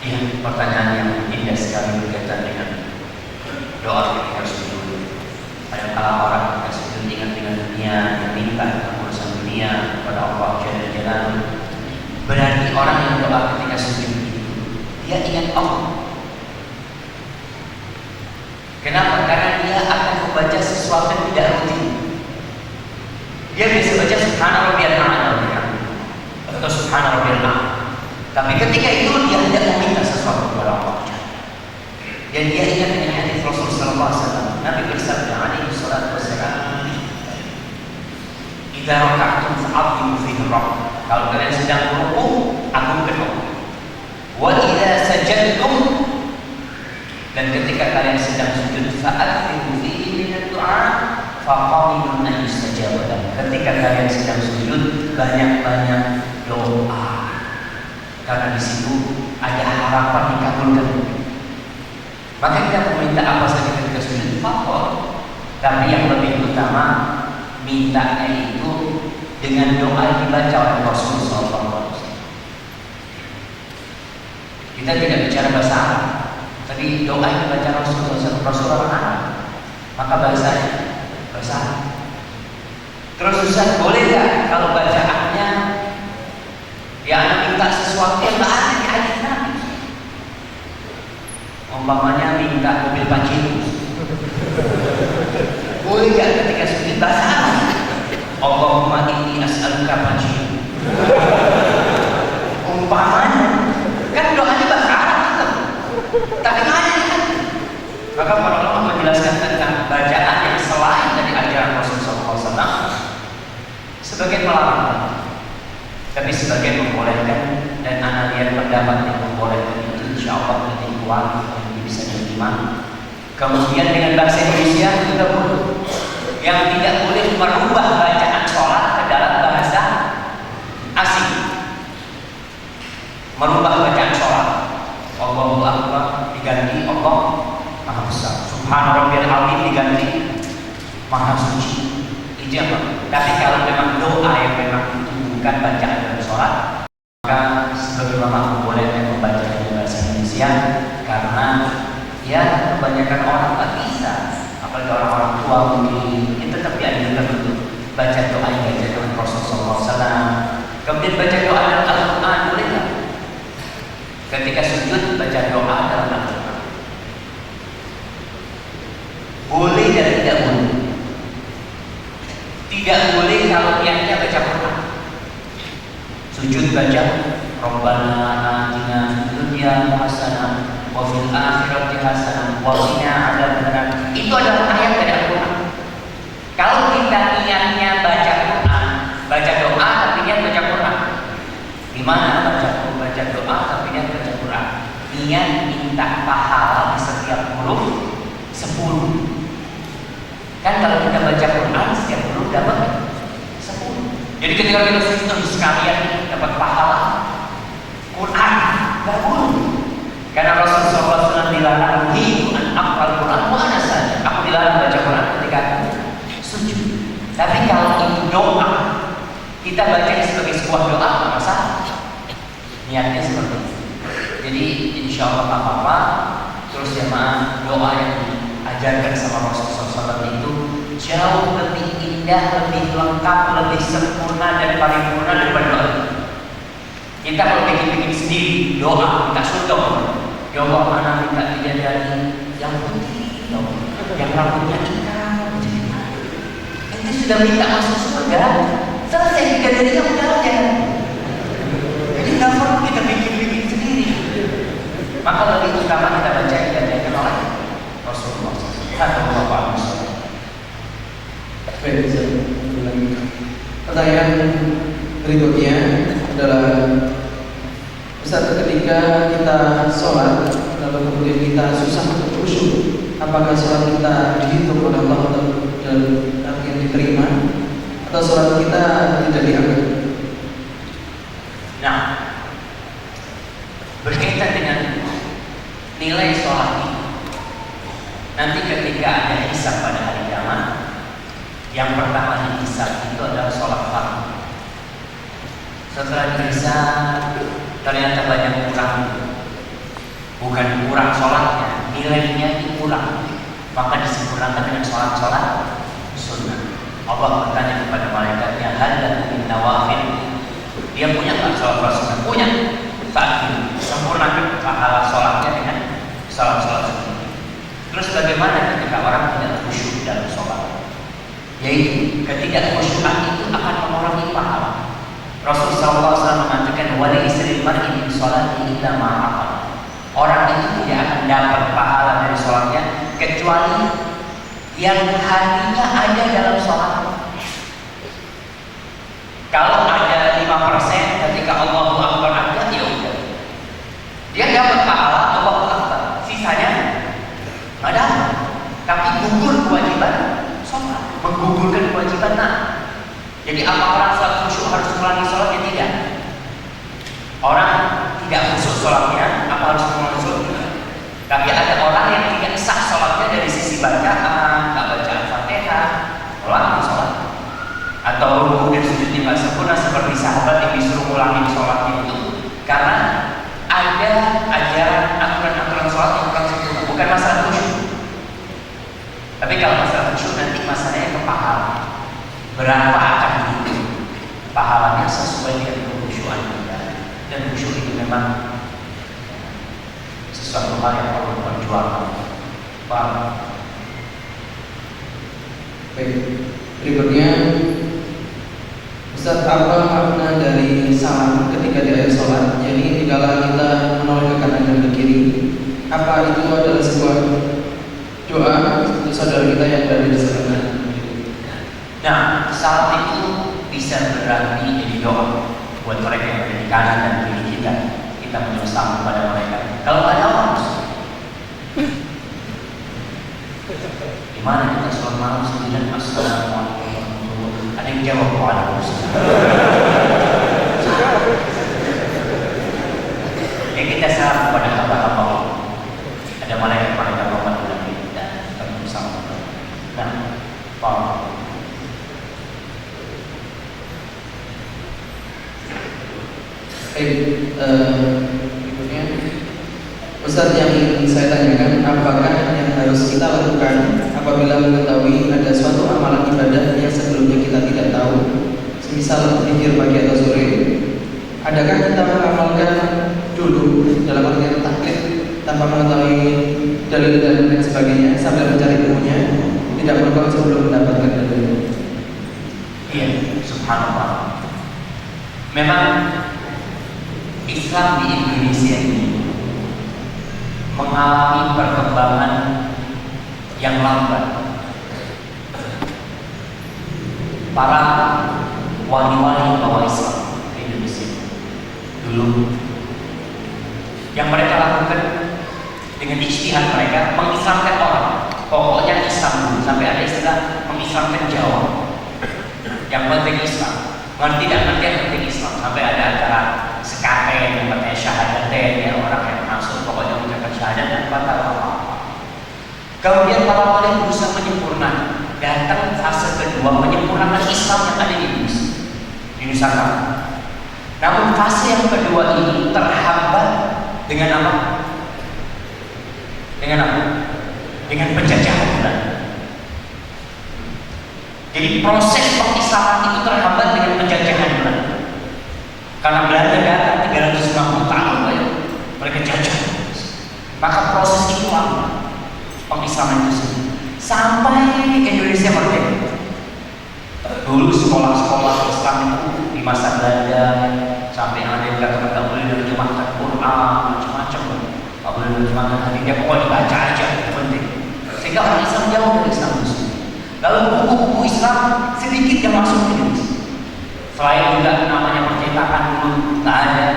Ini pertanyaan yang indah sekali berkaitan dengan doa ketika sujud. Kadang-kala orang ketika sujud ingat dengan dunia, meminta urusan dunia kepada Allah Jalla Jalaluhu. Berarti orang yang doa ketika sujud itu dia ingat Allah. Kenapa? Karena dia akan membaca sesuatu yang tidak rutin. Dia bisa baca Subhana Rabbiyal A'la atau Subhana Rabbiyal A'la, tapi ketika itu dia hendak meminta sesuatu kepada Allah. Dan dia ingat dengan hadis Rasulullah SAW. Nabi bersabda alaihi salatu wassalam, "Idza raka'tum fa'adhimu fihi rabb." Kalau kalian sedang berrukuk, agungkan Allah. Wa idza sajadtum, dan ketika kalian sedang sujud, fa'adhimu fihi min ad-du'a faqaminun an yustajaba lakum. Ketika kalian sedang sujud, banyak-banyak doa. Karena di situ ada harapan dikabulkan. Maka kita meminta apa saja ketika sujud, fakor. Tapi yang lebih utama, mintanya itu dengan doa yang dibaca oleh Rasulullah SAW. Kita tidak bicara bahasa Arab, tapi doa yang dibaca Rasulullah Arab, maka bahasanya bahasa Arab. Terus Ustaz, boleh nggak kalau bacaannya ya anak minta sesuatu yang nggak ada di hadis Nabi? Umpamanya minta mobil Pajero, boleh nggak ketika sujud bahasa Arab? Allahumma inni as'aluka Pajero. Umpamanya, kan doanya bahasa Arab gitu, tapi nggak ada di hadis. Maka para ulama menjelaskan tentang bacaan yang selain dari ajaran Rasulullah SAW. Sebagian melarang, tapi sebagian membolehkan, dan anak lihat pendapat yang membolehkan itu insya Allah lebih kuat dan bisa diterima. Kemudian dengan bahasa Indonesia juga boleh. Yang tidak boleh merubah bacaan sholat ke dalam bahasa asing. Merubah bacaan sholat, Allahu Akbar diganti Allah Maha Besar, Subhana Rabbiyal Azim diganti Maha Suci. Itu apa? Tapi kalau memang doa yang memang itu bukan bacaan dalam sholat, maka sebagai ulama membolehkan membaca dalam bahasa Indonesia, karena ya kebanyakan orang tak bisa, apalagi orang-orang tua mungkin, itu tetap dianjurkan untuk baca doa yang diajarkan oleh Rasulullah SAW. Kemudian baca doa dalam Al-Quran, boleh tak? Ketika sujud baca doa dalam Al-Quran, boleh dan tidak boleh. Tidak boleh kalau niatnya baca Quran. Sujud baca Rabbana atina fid dunya hasanah wa fil akhirati hasanah wa qina adzabannar. Itu adalah ayat dari Al-Quran. Kalau kita niatnya baca Quran, baca doa tapi niat baca Quran. Gimana baca doa tapi niat baca Quran? Niat minta pahala di setiap huruf 10. Kan kalau kita baca Quran setiap huruf dapat 10. Jadi ketika kita sujud sekalian dapat pahala Quran, nggak boleh. Karena Rasulullah SAW dilarang an aqra'al Quran wa ana sajid. Aku dilarang baca Quran ketika sujud. Tapi kalau itu doa, kita bacanya sebagai sebuah doa, nggak masalah. Niatnya seperti itu. Jadi insya Allah apa-apa. Terus jemaah, doa yang diajarkan sama Rasulullah SAW itu jauh lebih indah, lebih lengkap, lebih sempurna dan paripurna daripada doa. Kita kalau bikin sendiri doa minta surga, ya Allah anak minta bidadari yang putih, ya Allah, yang rambutnya hitam, itu sudah minta masuk surga, selesai bidadarinya udah aja. Jadi nggak perlu kita bikin sendiri. Maka lebih utama kita baca yang diajarkan oleh Rasulullah SAW. Baik, pertanyaan berikutnya adalah, Ustaz, ketika kita sholat lalu kemudian kita susah untuk khusyuk, apakah sholat kita dihitung oleh Allah dan yang diterima, atau sholat kita tidak dianggap? Nah, berkaitan dengan nilai sholat ini, nanti ketika ada hisab pada hari kiamat, yang pertama dihisab itu adalah sholat fardu. Setelah dihisab ternyata banyak kurang, bukan kurang sholatnya, nilainya dikurang, maka disempurnakan dengan sholat sunnah. Allah bertanya kepada malaikatnya, hal dan min nawafil, dia punya nggak sholat sunnah? Punya. Saat ini sempurnakan pahala sholatnya dengan sholat sunnah. Terus bagaimana ketika orang tidak khusyuk dalam sholat? Yaitu ketidakhusyukan itu akan mengurangi pahala. Rasulullah SAW mengatakan, wala isril mar'i min sholati illa ma'aqal. Orang itu tidak akan dapat pahala dari sholatnya kecuali yang hatinya ada dalam sholat. Kalau ada 5% ketika Allahu Akbar ada, ya udah, dia dapat pahala Allahu Akbar. Sisanya nggak dapat. Tapi gugur kewajiban sholat, menggugurkan kewajiban Jadi apa orang sholat khusyuk harus mengulangi sholatnya? Tidak. Orang tidak khusyuk sholatnya, apa harus mengulangi sholatnya? Tapi ada orang yang tidak sesuatu hal yang perlu diperjuangkan. Pak. Baik, berikutnya Ustaz, apa makna dari salam ketika di akhir sholat? Jadi dikala kita menoleh ke kanan dan ke kiri, apa itu adalah sebuah doa untuk saudara kita yang berada di sana? Nah, salam itu bisa berarti jadi doa buat mereka yang ada di kanan dan kiri kita. Kita menyuruh salam kepada mereka. Kalau ada orang gimana kita sholat malam 9 assalamualaikum warahmatullahi wabarakatuh. Ada yang jawab waalaikumsalam. Ya kita salam kepada hamba-hamba Allah. Ada malaikat-malaikat Rahmat dan kita bersama. Nah, Pak. Berikutnya Ustaz, yang ingin saya tanyakan, apakah yang harus kita lakukan apabila mengetahui ada suatu amalan ibadah yang sebelumnya kita tidak tahu, semisal zikir pagi atau sore, adakah kita mengamalkan dulu dalam artian taklid tanpa mengetahui dalil dan lain sebagainya sambil mencari ilmunya, tidak melakukan sebelum mendapatkan dalil? Iya, subhanallah. Memang Islam di Indonesia ini mengalami perkembangan yang lambat. Para wali-wali bawa Islam di Indonesia dulu, yang mereka lakukan dengan ijtihad mereka mengislamkan orang. Pokoknya Islam dulu, sampai ada istilah mengislamkan Jawa. Yang penting Islam, ngerti dan ngerti yang penting Islam. Sampai ada acara sekaten yang katanya syahadaten, ya orang yang masuk pokoknya mengucapkan syahadat dan batal apa-apa. Kemudian para wali berusaha menyempurnakan. Datang fase kedua, menyempurnakan Islam yang ada di Indonesia, di Nusantara. Namun fase yang kedua ini terhambat dengan apa? Dengan apa? Dengan penjajahan Belanda. Jadi proses pengislaman itu terhambat dengan penjajahan Belanda. Karena Belanda datang 350 tahun mereka jajah. Maka proses itu lama. Pengislaman itu sendiri sampai Indonesia merdeka. Dulu sekolah-sekolah Islam itu di masa Belanda sampai ada yang katakan tak boleh menerjemahkan Quran, macam-macam, tak boleh menerjemahkan hadisnya, pokoknya dibaca aja, penting. Sehingga orang Islam jauh dari Islam itu. Lalu buku-buku Islam sedikit yang masuk ke Indonesia. Selain juga namanya percetakan dulu tak ada.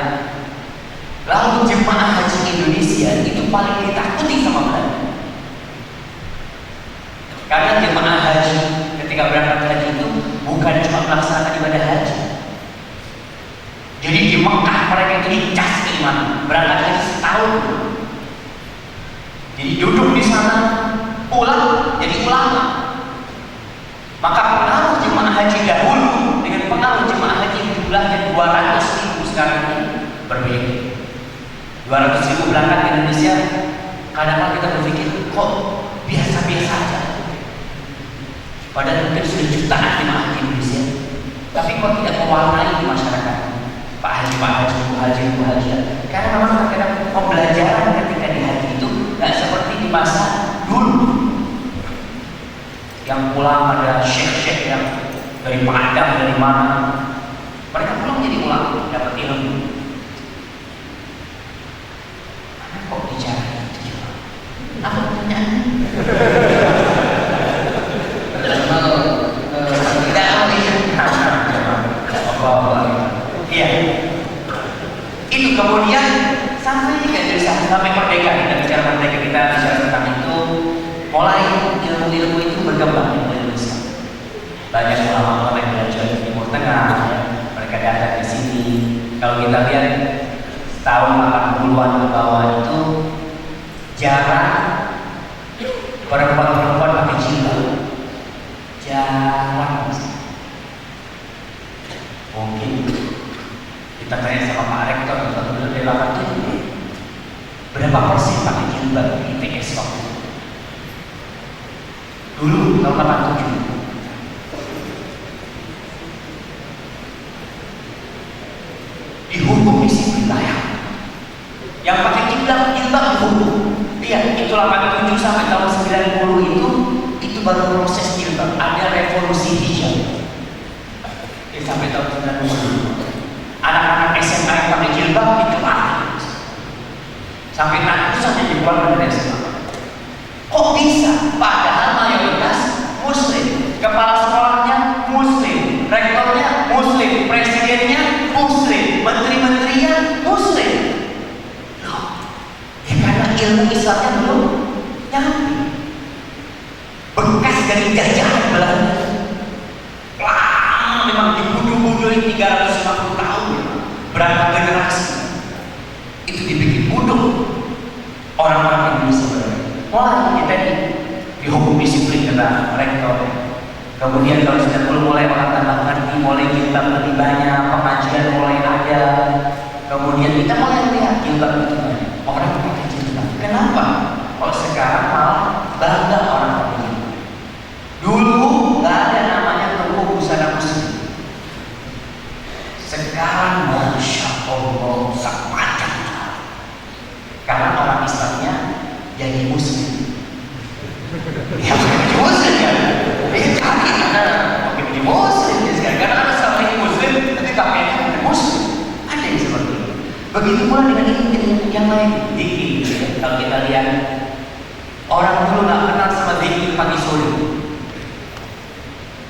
Lalu jemaah haji Indonesia itu paling ditakuti sama Belanda. Karena jemaah haji ketika berangkat haji itu bukan cuma melaksanakan ibadah haji. Jadi di Mekah mereka itu dicas keimanan, berangkat haji setahun. Jadi duduk di sana, pulang jadi ulama. Maka pengaruh jemaah haji dahulu dengan pengaruh jemaah haji jumlahnya 200.000 sekarang ini berbeda. 200.000 berangkat ke Indonesia, kadang-kadang kita berpikir kok biasa-biasa aja. Padahal mungkin sudah jutaan jemaah haji Indonesia, tapi kok tidak mewarnai masyarakat. Pak Haji, Bu Haji. Karena memang kadang-kadang pembelajaran ketika di haji itu tidak seperti di masa dulu. Yang pulang ada syekh-syekh yang dari Padang, dari mana, mereka pulang jadi ulama, dapat ilmu. Mana kok bicara gitu? Apa pertanyaannya? Iya. Itu kemudian sampai ke Indonesia, sampai merdeka. Kita bicara merdeka, kita bicara tentang itu. Mulai ilmu-ilmu itu berkembang di Indonesia. Banyak ulama-ulama yang belajar di Timur Tengah, ya. Mereka datang di sini. Kalau kita lihat tahun 80-an ke bawah itu jarang perempuan-perempuan pakai jilbab. Jarang. Mungkin kita tanya sama Pak Rektor atau dari 87, berapa persen pakai jilbab di ITS waktu itu? Dulu tahun 87. Dihukum disiplin layak. Yang pakai jilbab dihukum 87 sampai tahun 90 itu baru proses jilbab. Ada revolusi hijab. Sampai tahun 90 anak-anak SMA yang pakai jilbab itu mati. Sampai ratusan yang dikeluarkan dari SMA. Kok bisa? Padahal mayoritas muslim. Kepala sekolahnya muslim, rektornya muslim, presidennya muslim, menteri-menterinya muslim. Ya karena ilmu Islamnya belum nyampe. Bekas dari jajahan Belanda. Wah, memang dibunuh-bunuhin 350 tahun. Berapa generasi itu dibikin bodoh orang-orang Indonesia berada. Wah, ini tadi dihukum disiplin kena rektor. Kemudian kalau sudah mulai orang tambah ngerti, mulai jilbab lebih banyak, pengajian mulai ada. Kemudian kita mulai lihat jilbab itu banyak. Orang pakai jilbab. Kenapa? Kalau sekarang malah bangga orang pakai jilbab. Dulu nggak ada namanya toko busana muslim. Sekarang masya Allah sangat macam. Karena orang Islamnya jadi muslim. Ya jadi muslim ya. Dia cari pakai baju muslim. Karena ada sama ini muslim, tapi pakainya bukan muslim. Ada yang seperti itu. Begitu pula dengan ini yang lain. Zikir. Kalau kita lihat orang dulu nggak kenal sama zikir pagi sore.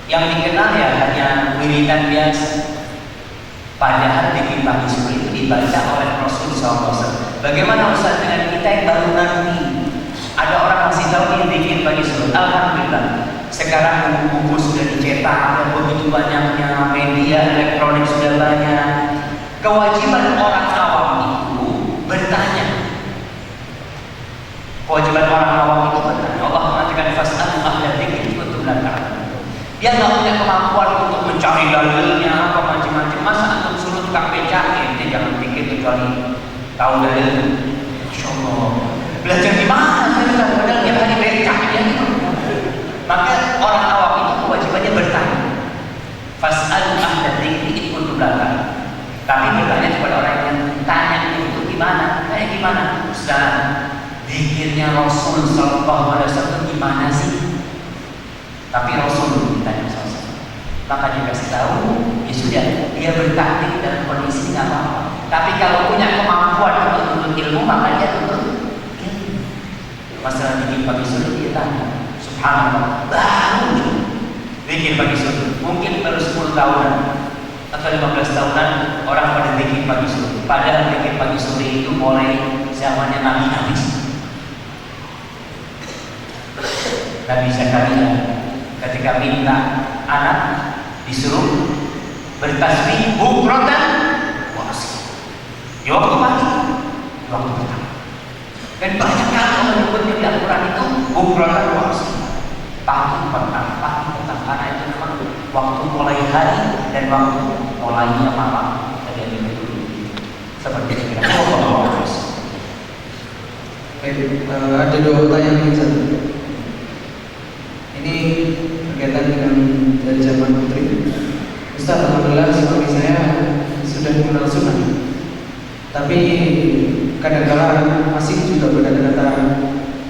Yang dikenal ya hanya wiridan biasa. Padahal zikir pagi sore itu dibaca oleh Rasul SAW. Bagaimana Ustaz dengan kita yang baru nanti? Ada orang masih tahu ini zikir pagi sore. Alhamdulillah. Sekarang buku-buku sudah dicetak, ada begitu banyaknya media elektronik sudah banyak. Kewajiban orang awam itu bertanya. Kewajiban orang awam itu bertanya. Allah mengatakan fas'alu ahla dzikri kuntum la ta'lamun. Dia nggak punya kemampuan untuk mencari dalilnya apa macam-macam. Masa antum suruh tukang becak, dia jangan pikir kecuali tahu dalil. Masya Allah. Belajar di mana? Saya padahal dia hanya becak ya. Maka orang awam itu kewajibannya bertanya. Fas'alu ahla dzikri kuntum la ta'lamun. Tapi bertanya kepada orang yang tanya itu gimana? Kayak gimana? Ustaz, zikirnya Rasul sallallahu alaihi wasallam gimana sih? Tapi Rasul ditanya SAW. Maka dia kasih tahu, ya sudah, dia bertaktik dalam kondisi nggak apa-apa. Tapi kalau punya kemampuan untuk menuntut ilmu, maka dia tuntut ilmu. Masalah zikir pagi sore dia tanya, subhanallah, baru zikir pagi sore. Mungkin baru 10 tahunan atau 15 tahunan orang pada zikir pagi sore. Padahal zikir pagi sore itu mulai zamannya Nabi Zakaria ketika minta anak disuruh bertasbih bukratan wa asila. Di waktu pagi, di waktu petang. Dan banyak kali Allah menyebutnya di Al-Quran itu bukratan wa asila. Pagi petang, karena itu memang waktu mulai hari dan waktu mulainya malam. Jadi itu seperti itu. Ada dua pertanyaan satu. Ini berkaitan dengan dari zaman putri. Ustaz, alhamdulillah suami saya sudah mengenal sunnah, tapi kadang-kadang masih juga berdata-data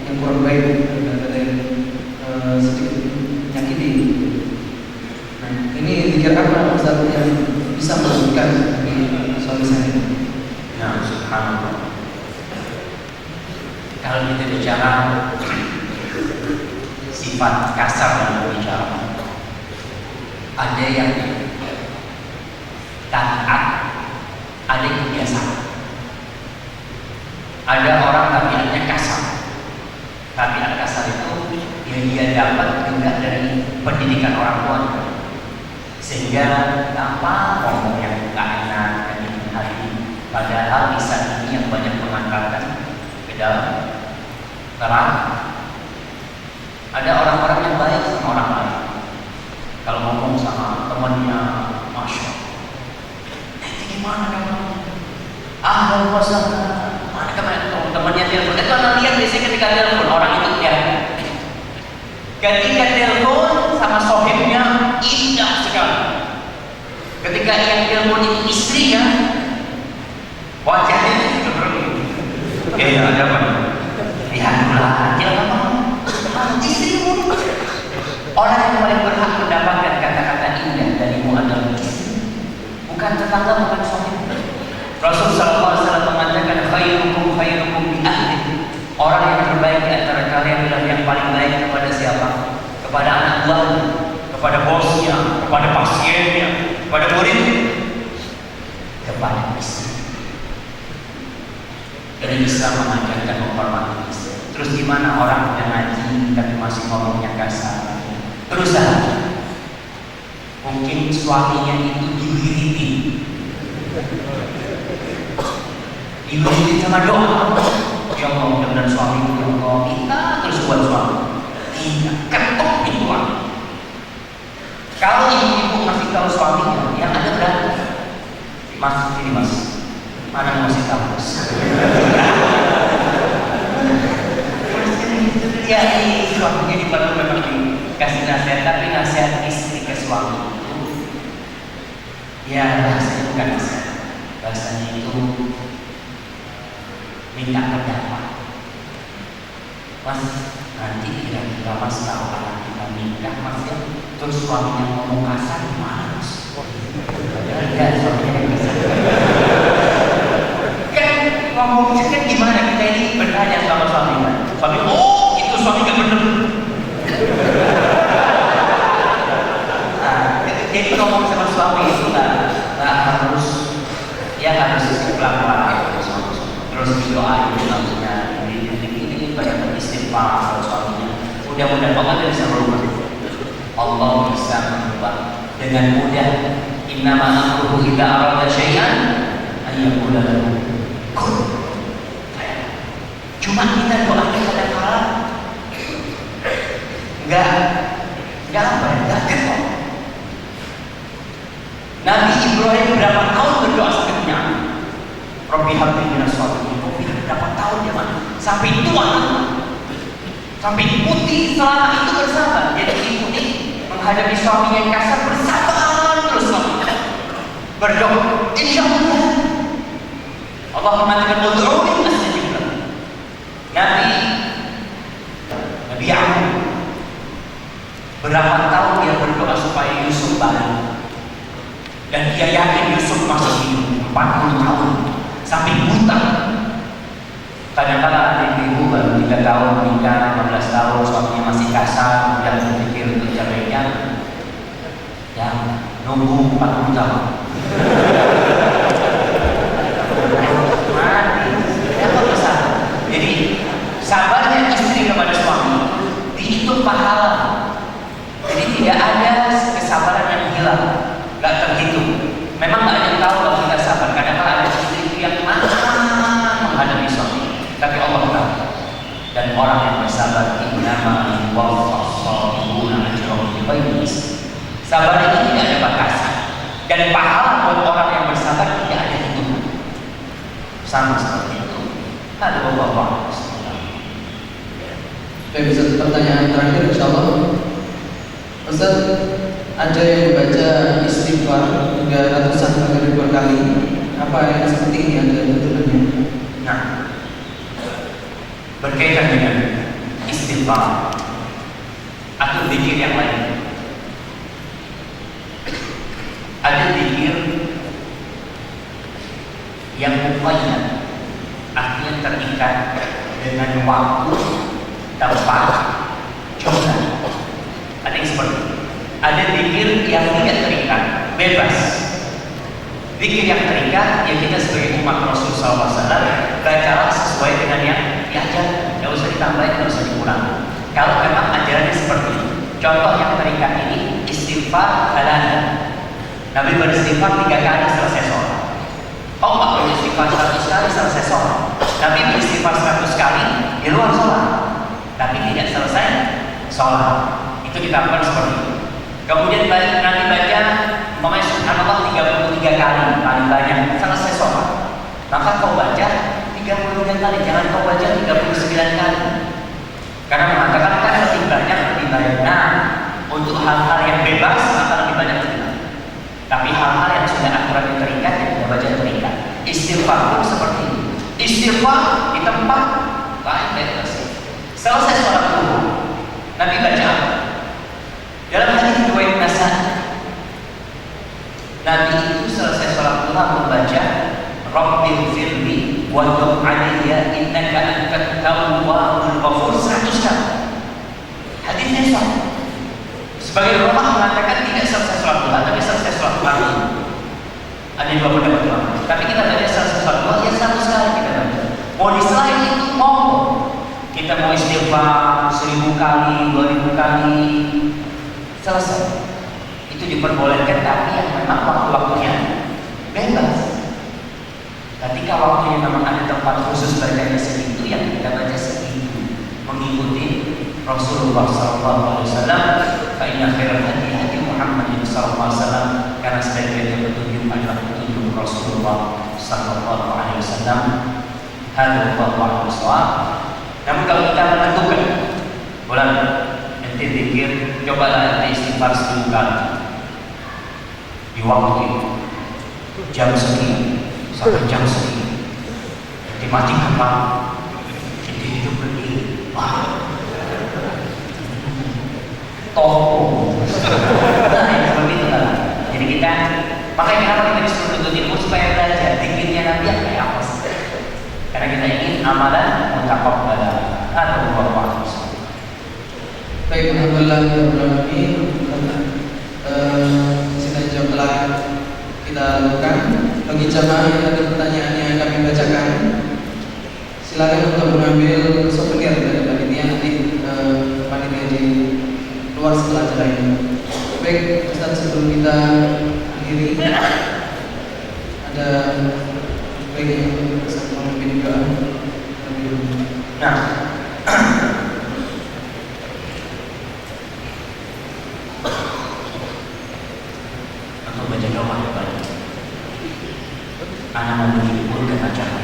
yang kurang baik, berdata-data yang sedikit menyakiti. Nah, ini zikir apa Ustaz yang bisa menyembuhkan dari suami saya? Ya, subhanallah. Kalau kita bicara sifat kasar dalam bicara, ada yang taat, ada yang kebiasaan. Ada orang tabiatnya kasar. Tabiat kasar itu yang dia dapat juga dari pendidikan orang tua, sehingga apa ngomong yang gak enak dan hari. Padahal lisan ini yang banyak mengantarkan ke dalam neraka. Ada orang-orang yang baik sama orang lain. Kalau ngomong sama temannya, masya Allah, gimana kamu? Ahlan wa sahlan. Mana kemana temannya telepon? Itu anak lihat biasanya ketika telepon orang itu ya. Ketika telepon sama sohibnya indah sekali. Ketika yang telepon itu istrinya, wajahnya itu seperti itu. Ya ada apa? Lihatlah. tangga bukan suami. Rasul sallallahu alaihi wasallam mengatakan khairukum bi ahli. Orang yang terbaik di antara kalian adalah yang paling baik kepada siapa? Kepada anak buahnya, kepada bosnya, kepada pasiennya, kepada muridnya, kepada istri. Ini Islam mengajarkan menghormati istri. Terus gimana orang yang ngaji tapi masih ngomongnya kasar? Berusaha. Mungkin suaminya itu diwiritin sama doa. Ya Allah, mudah-mudahan suami yang Allah minta terus buat suami. Iya, ketok pintuan. Kalau ibu masih tahu suaminya, yang ada berapa? Mas, ini mas, mana masih tahu? Ya ini suaminya dibantu memang dikasih nasihat, tapi nasihat istri ke suami itu, ya bahasanya bukan nasihat, bahasanya itu minta pendapat. Mas, nanti kira-kira mas kalau anak kita nikah mas ya, terus suaminya ngomong kasar gimana mas? Enggak, suaminya yang kasar. Kan ngomongnya kan gimana, kita ini bertanya sama suami kan? Suami, oh itu suami gak bener. Nah, jadi ngomong sama suami itu nggak harus, ya harus pelan-pelan ya, terus berdoa itu namanya ini banyak istighfar sama suaminya. Mudah-mudahan Allah bisa berubah. Allah bisa merubah dengan mudah. Innama amruhu idza arada syai'an ayyaqula lahu kun. Cuma kita doanya kadang-kadang enggak ketol. Nabi Ibrahim berapa tahun berdoa sampai kenyang? Rabbi habli minas sholihin. Berapa tahun ya man? Sampai tua, sampai putih selama itu bersabar. Jadi ibu ini menghadapi suaminya yang kasar bersabar terus suaminya berdoa. Insya Allah Allah mengatakan ud'uuni astajib lakum. Nabi Yakub berapa tahun dia berdoa supaya Yusuf balik, dan dia yakin Yusuf masih hidup 40 tahun sampai buta. Kadang-kadang ada ibu baru 3 tahun nikah, 15 tahun suaminya masih kasar, dan berpikir untuk cerainya, ya nunggu 40 tahun. Jadi sabarnya istri kepada suami dihitung pahala. Jadi tidak ada kesabaran yang hilang, nggak terhitung. Memang nggak ada yang tahu kalau kita sabar. Kadang-kadang ada istri itu yang menghadapi suami, tapi Allah tahu. Dan orang yang bersabar innama yuwaffas sabiruna ajrahum bighairi hisab. Sabar itu tidak ada batasan, dan pahala buat orang yang bersabar tidak ada hitungan. Sama seperti itu. Ada beberapa. Baik, Ustaz, pertanyaan terakhir insyaallah. Ustaz, ada yang membaca istighfar hingga ratusan kali ribuan kali. Apa yang seperti ini ada tuntunannya? Nah, berkaitan dengan istighfar atau zikir yang lain. Ada zikir yang muqayyad, artinya terikat dengan waktu, tempat, jumlah. Ada yang seperti itu. Ada zikir yang tidak terikat, bebas. Zikir yang terikat, ya kita sebagai umat Rasul SAW bacalah sesuai dengan yang diajarkan. Tidak usah ditambahin, tidak usah dikurangi. Kalau memang ajarannya seperti itu. Contoh yang terikat ini istighfar halalan. Nabi beristighfar 3 kali selesai sholat. Oh, nggak perlu istighfar 100 kali selesai sholat. Nabi beristighfar 100 kali di luar sholat, tapi tidak selesai sholat. Itu kita lakukan seperti itu. Kemudian Nabi baca umpamanya subhanallah 33 kali, paling banyak selesai sholat. Maka kau baca 33 kali, jangan kau baca 39 kali. Karena mengatakan kan lebih banyak lebih baik. Nah, untuk hal-hal yang bebas maka lebih banyak lebih baik. Tapi hal-hal yang sudah aturan yang terikat yang tidak baca terikat. Istighfar pun seperti ini. Istighfar di tempat lain bebas. Selesai sholat dulu, Nabi baca apa? Dalam hadis riwayat Nasai, Nabi itu selesai sholat dulu Sebagai ulama mengatakan tidak selesai sholat duha, tapi selesai sholat pagi. Ada dua pendapat ulama. Tapi kita baca selesai sholat duha ya satu sekali kita baca. Mau di selain itu mau kita mau istighfar 1000 kali, 2000 kali, selesai. Itu diperbolehkan, tapi yang memang waktu-waktunya bebas. Ketika waktunya memang ada tempat khusus bacanya segitu, yang kita baca segitu, mengikuti Rasulullah SAW. Fa'inna khairal hadi hadi Muhammadin SAW, karena sebaik-baiknya petunjuk adalah petunjuk Rasulullah SAW. Hadza wallahu a'lam. Namun kalau kita menentukan, bulan ente pikir, cobalah ente istighfar 1000 kali di waktu itu, jam sekian sampai jam sekian. Ente mati kapan? Ente hidup berdiri. Wah, toh, nah seperti itu lah. Jadi kita, makanya kenapa kita disuruh nuntut ilmu supaya belajar dikirnya nanti yang kayak apa sih? Karena kita ingin amalan mutaqabbalah atau berbuat. Baik, alhamdulillah sisa jawab telah kita lakukan. Bagi jamaah yang ada pertanyaannya yang kami bacakan, silakan untuk mengambil souvenir dari panitia, nanti panitia di luar setelah acara ini. Baik, Ustaz, sebelum kita akhiri, ada baik yang memimpin doa. Nah, untuk baca doa banyak. Anak mau menghibur ke acara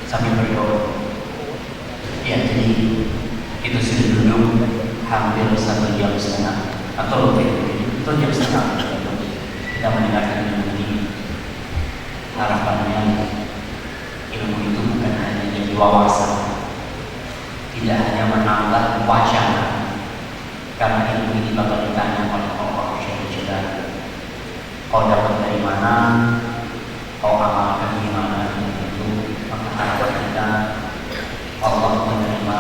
sambil berdoa. Ya, jadi itu sudah duduk hampir 1,5 jam atau lebih. Itu jam setengah. Kita mendengarkan ilmu ini. Harapannya ilmu itu bukan hanya jadi wawasan, tidak hanya menambah wacana, karena ilmu ini bakal ditanya oleh Allah Jalla. Kau dapat dari mana? Kau amalkan di mana? Itu maka harapan kita Allah menerima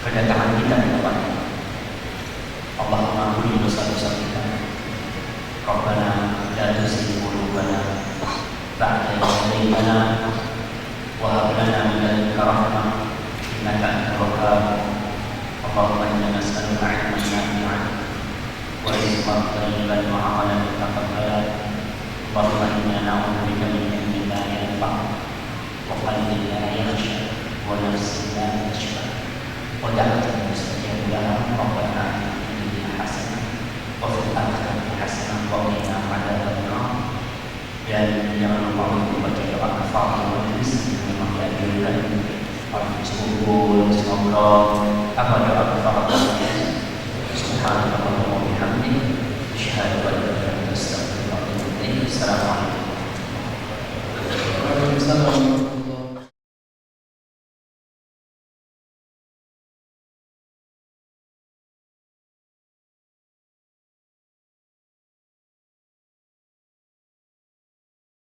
kedatangan kita ke depannya. Allah mengampuni dosa-dosa kita. Rabbana la tuzigh qulubana ba'da idh hadaytana wa hab lana min ladunka rahmah innaka antal wahhab. Allahumma inna nas'aluka 'ilman nafi'an wa rizqan thayyiban wa 'amalan mutaqabbalan. Allahumma inna na'udzubika min ilmin la yanfa' wa qalbin la yakhsha wa nafsin la tashba wa da'watin mustajabah laha. Rabbana atina fid dunya hasanah wa fil akhirati hasanah wa qina adzabannar. Dan jangan lupa untuk baca doa kafaratul majlis yang memang dianjurkan oleh sepupu, ngobrol, apa doa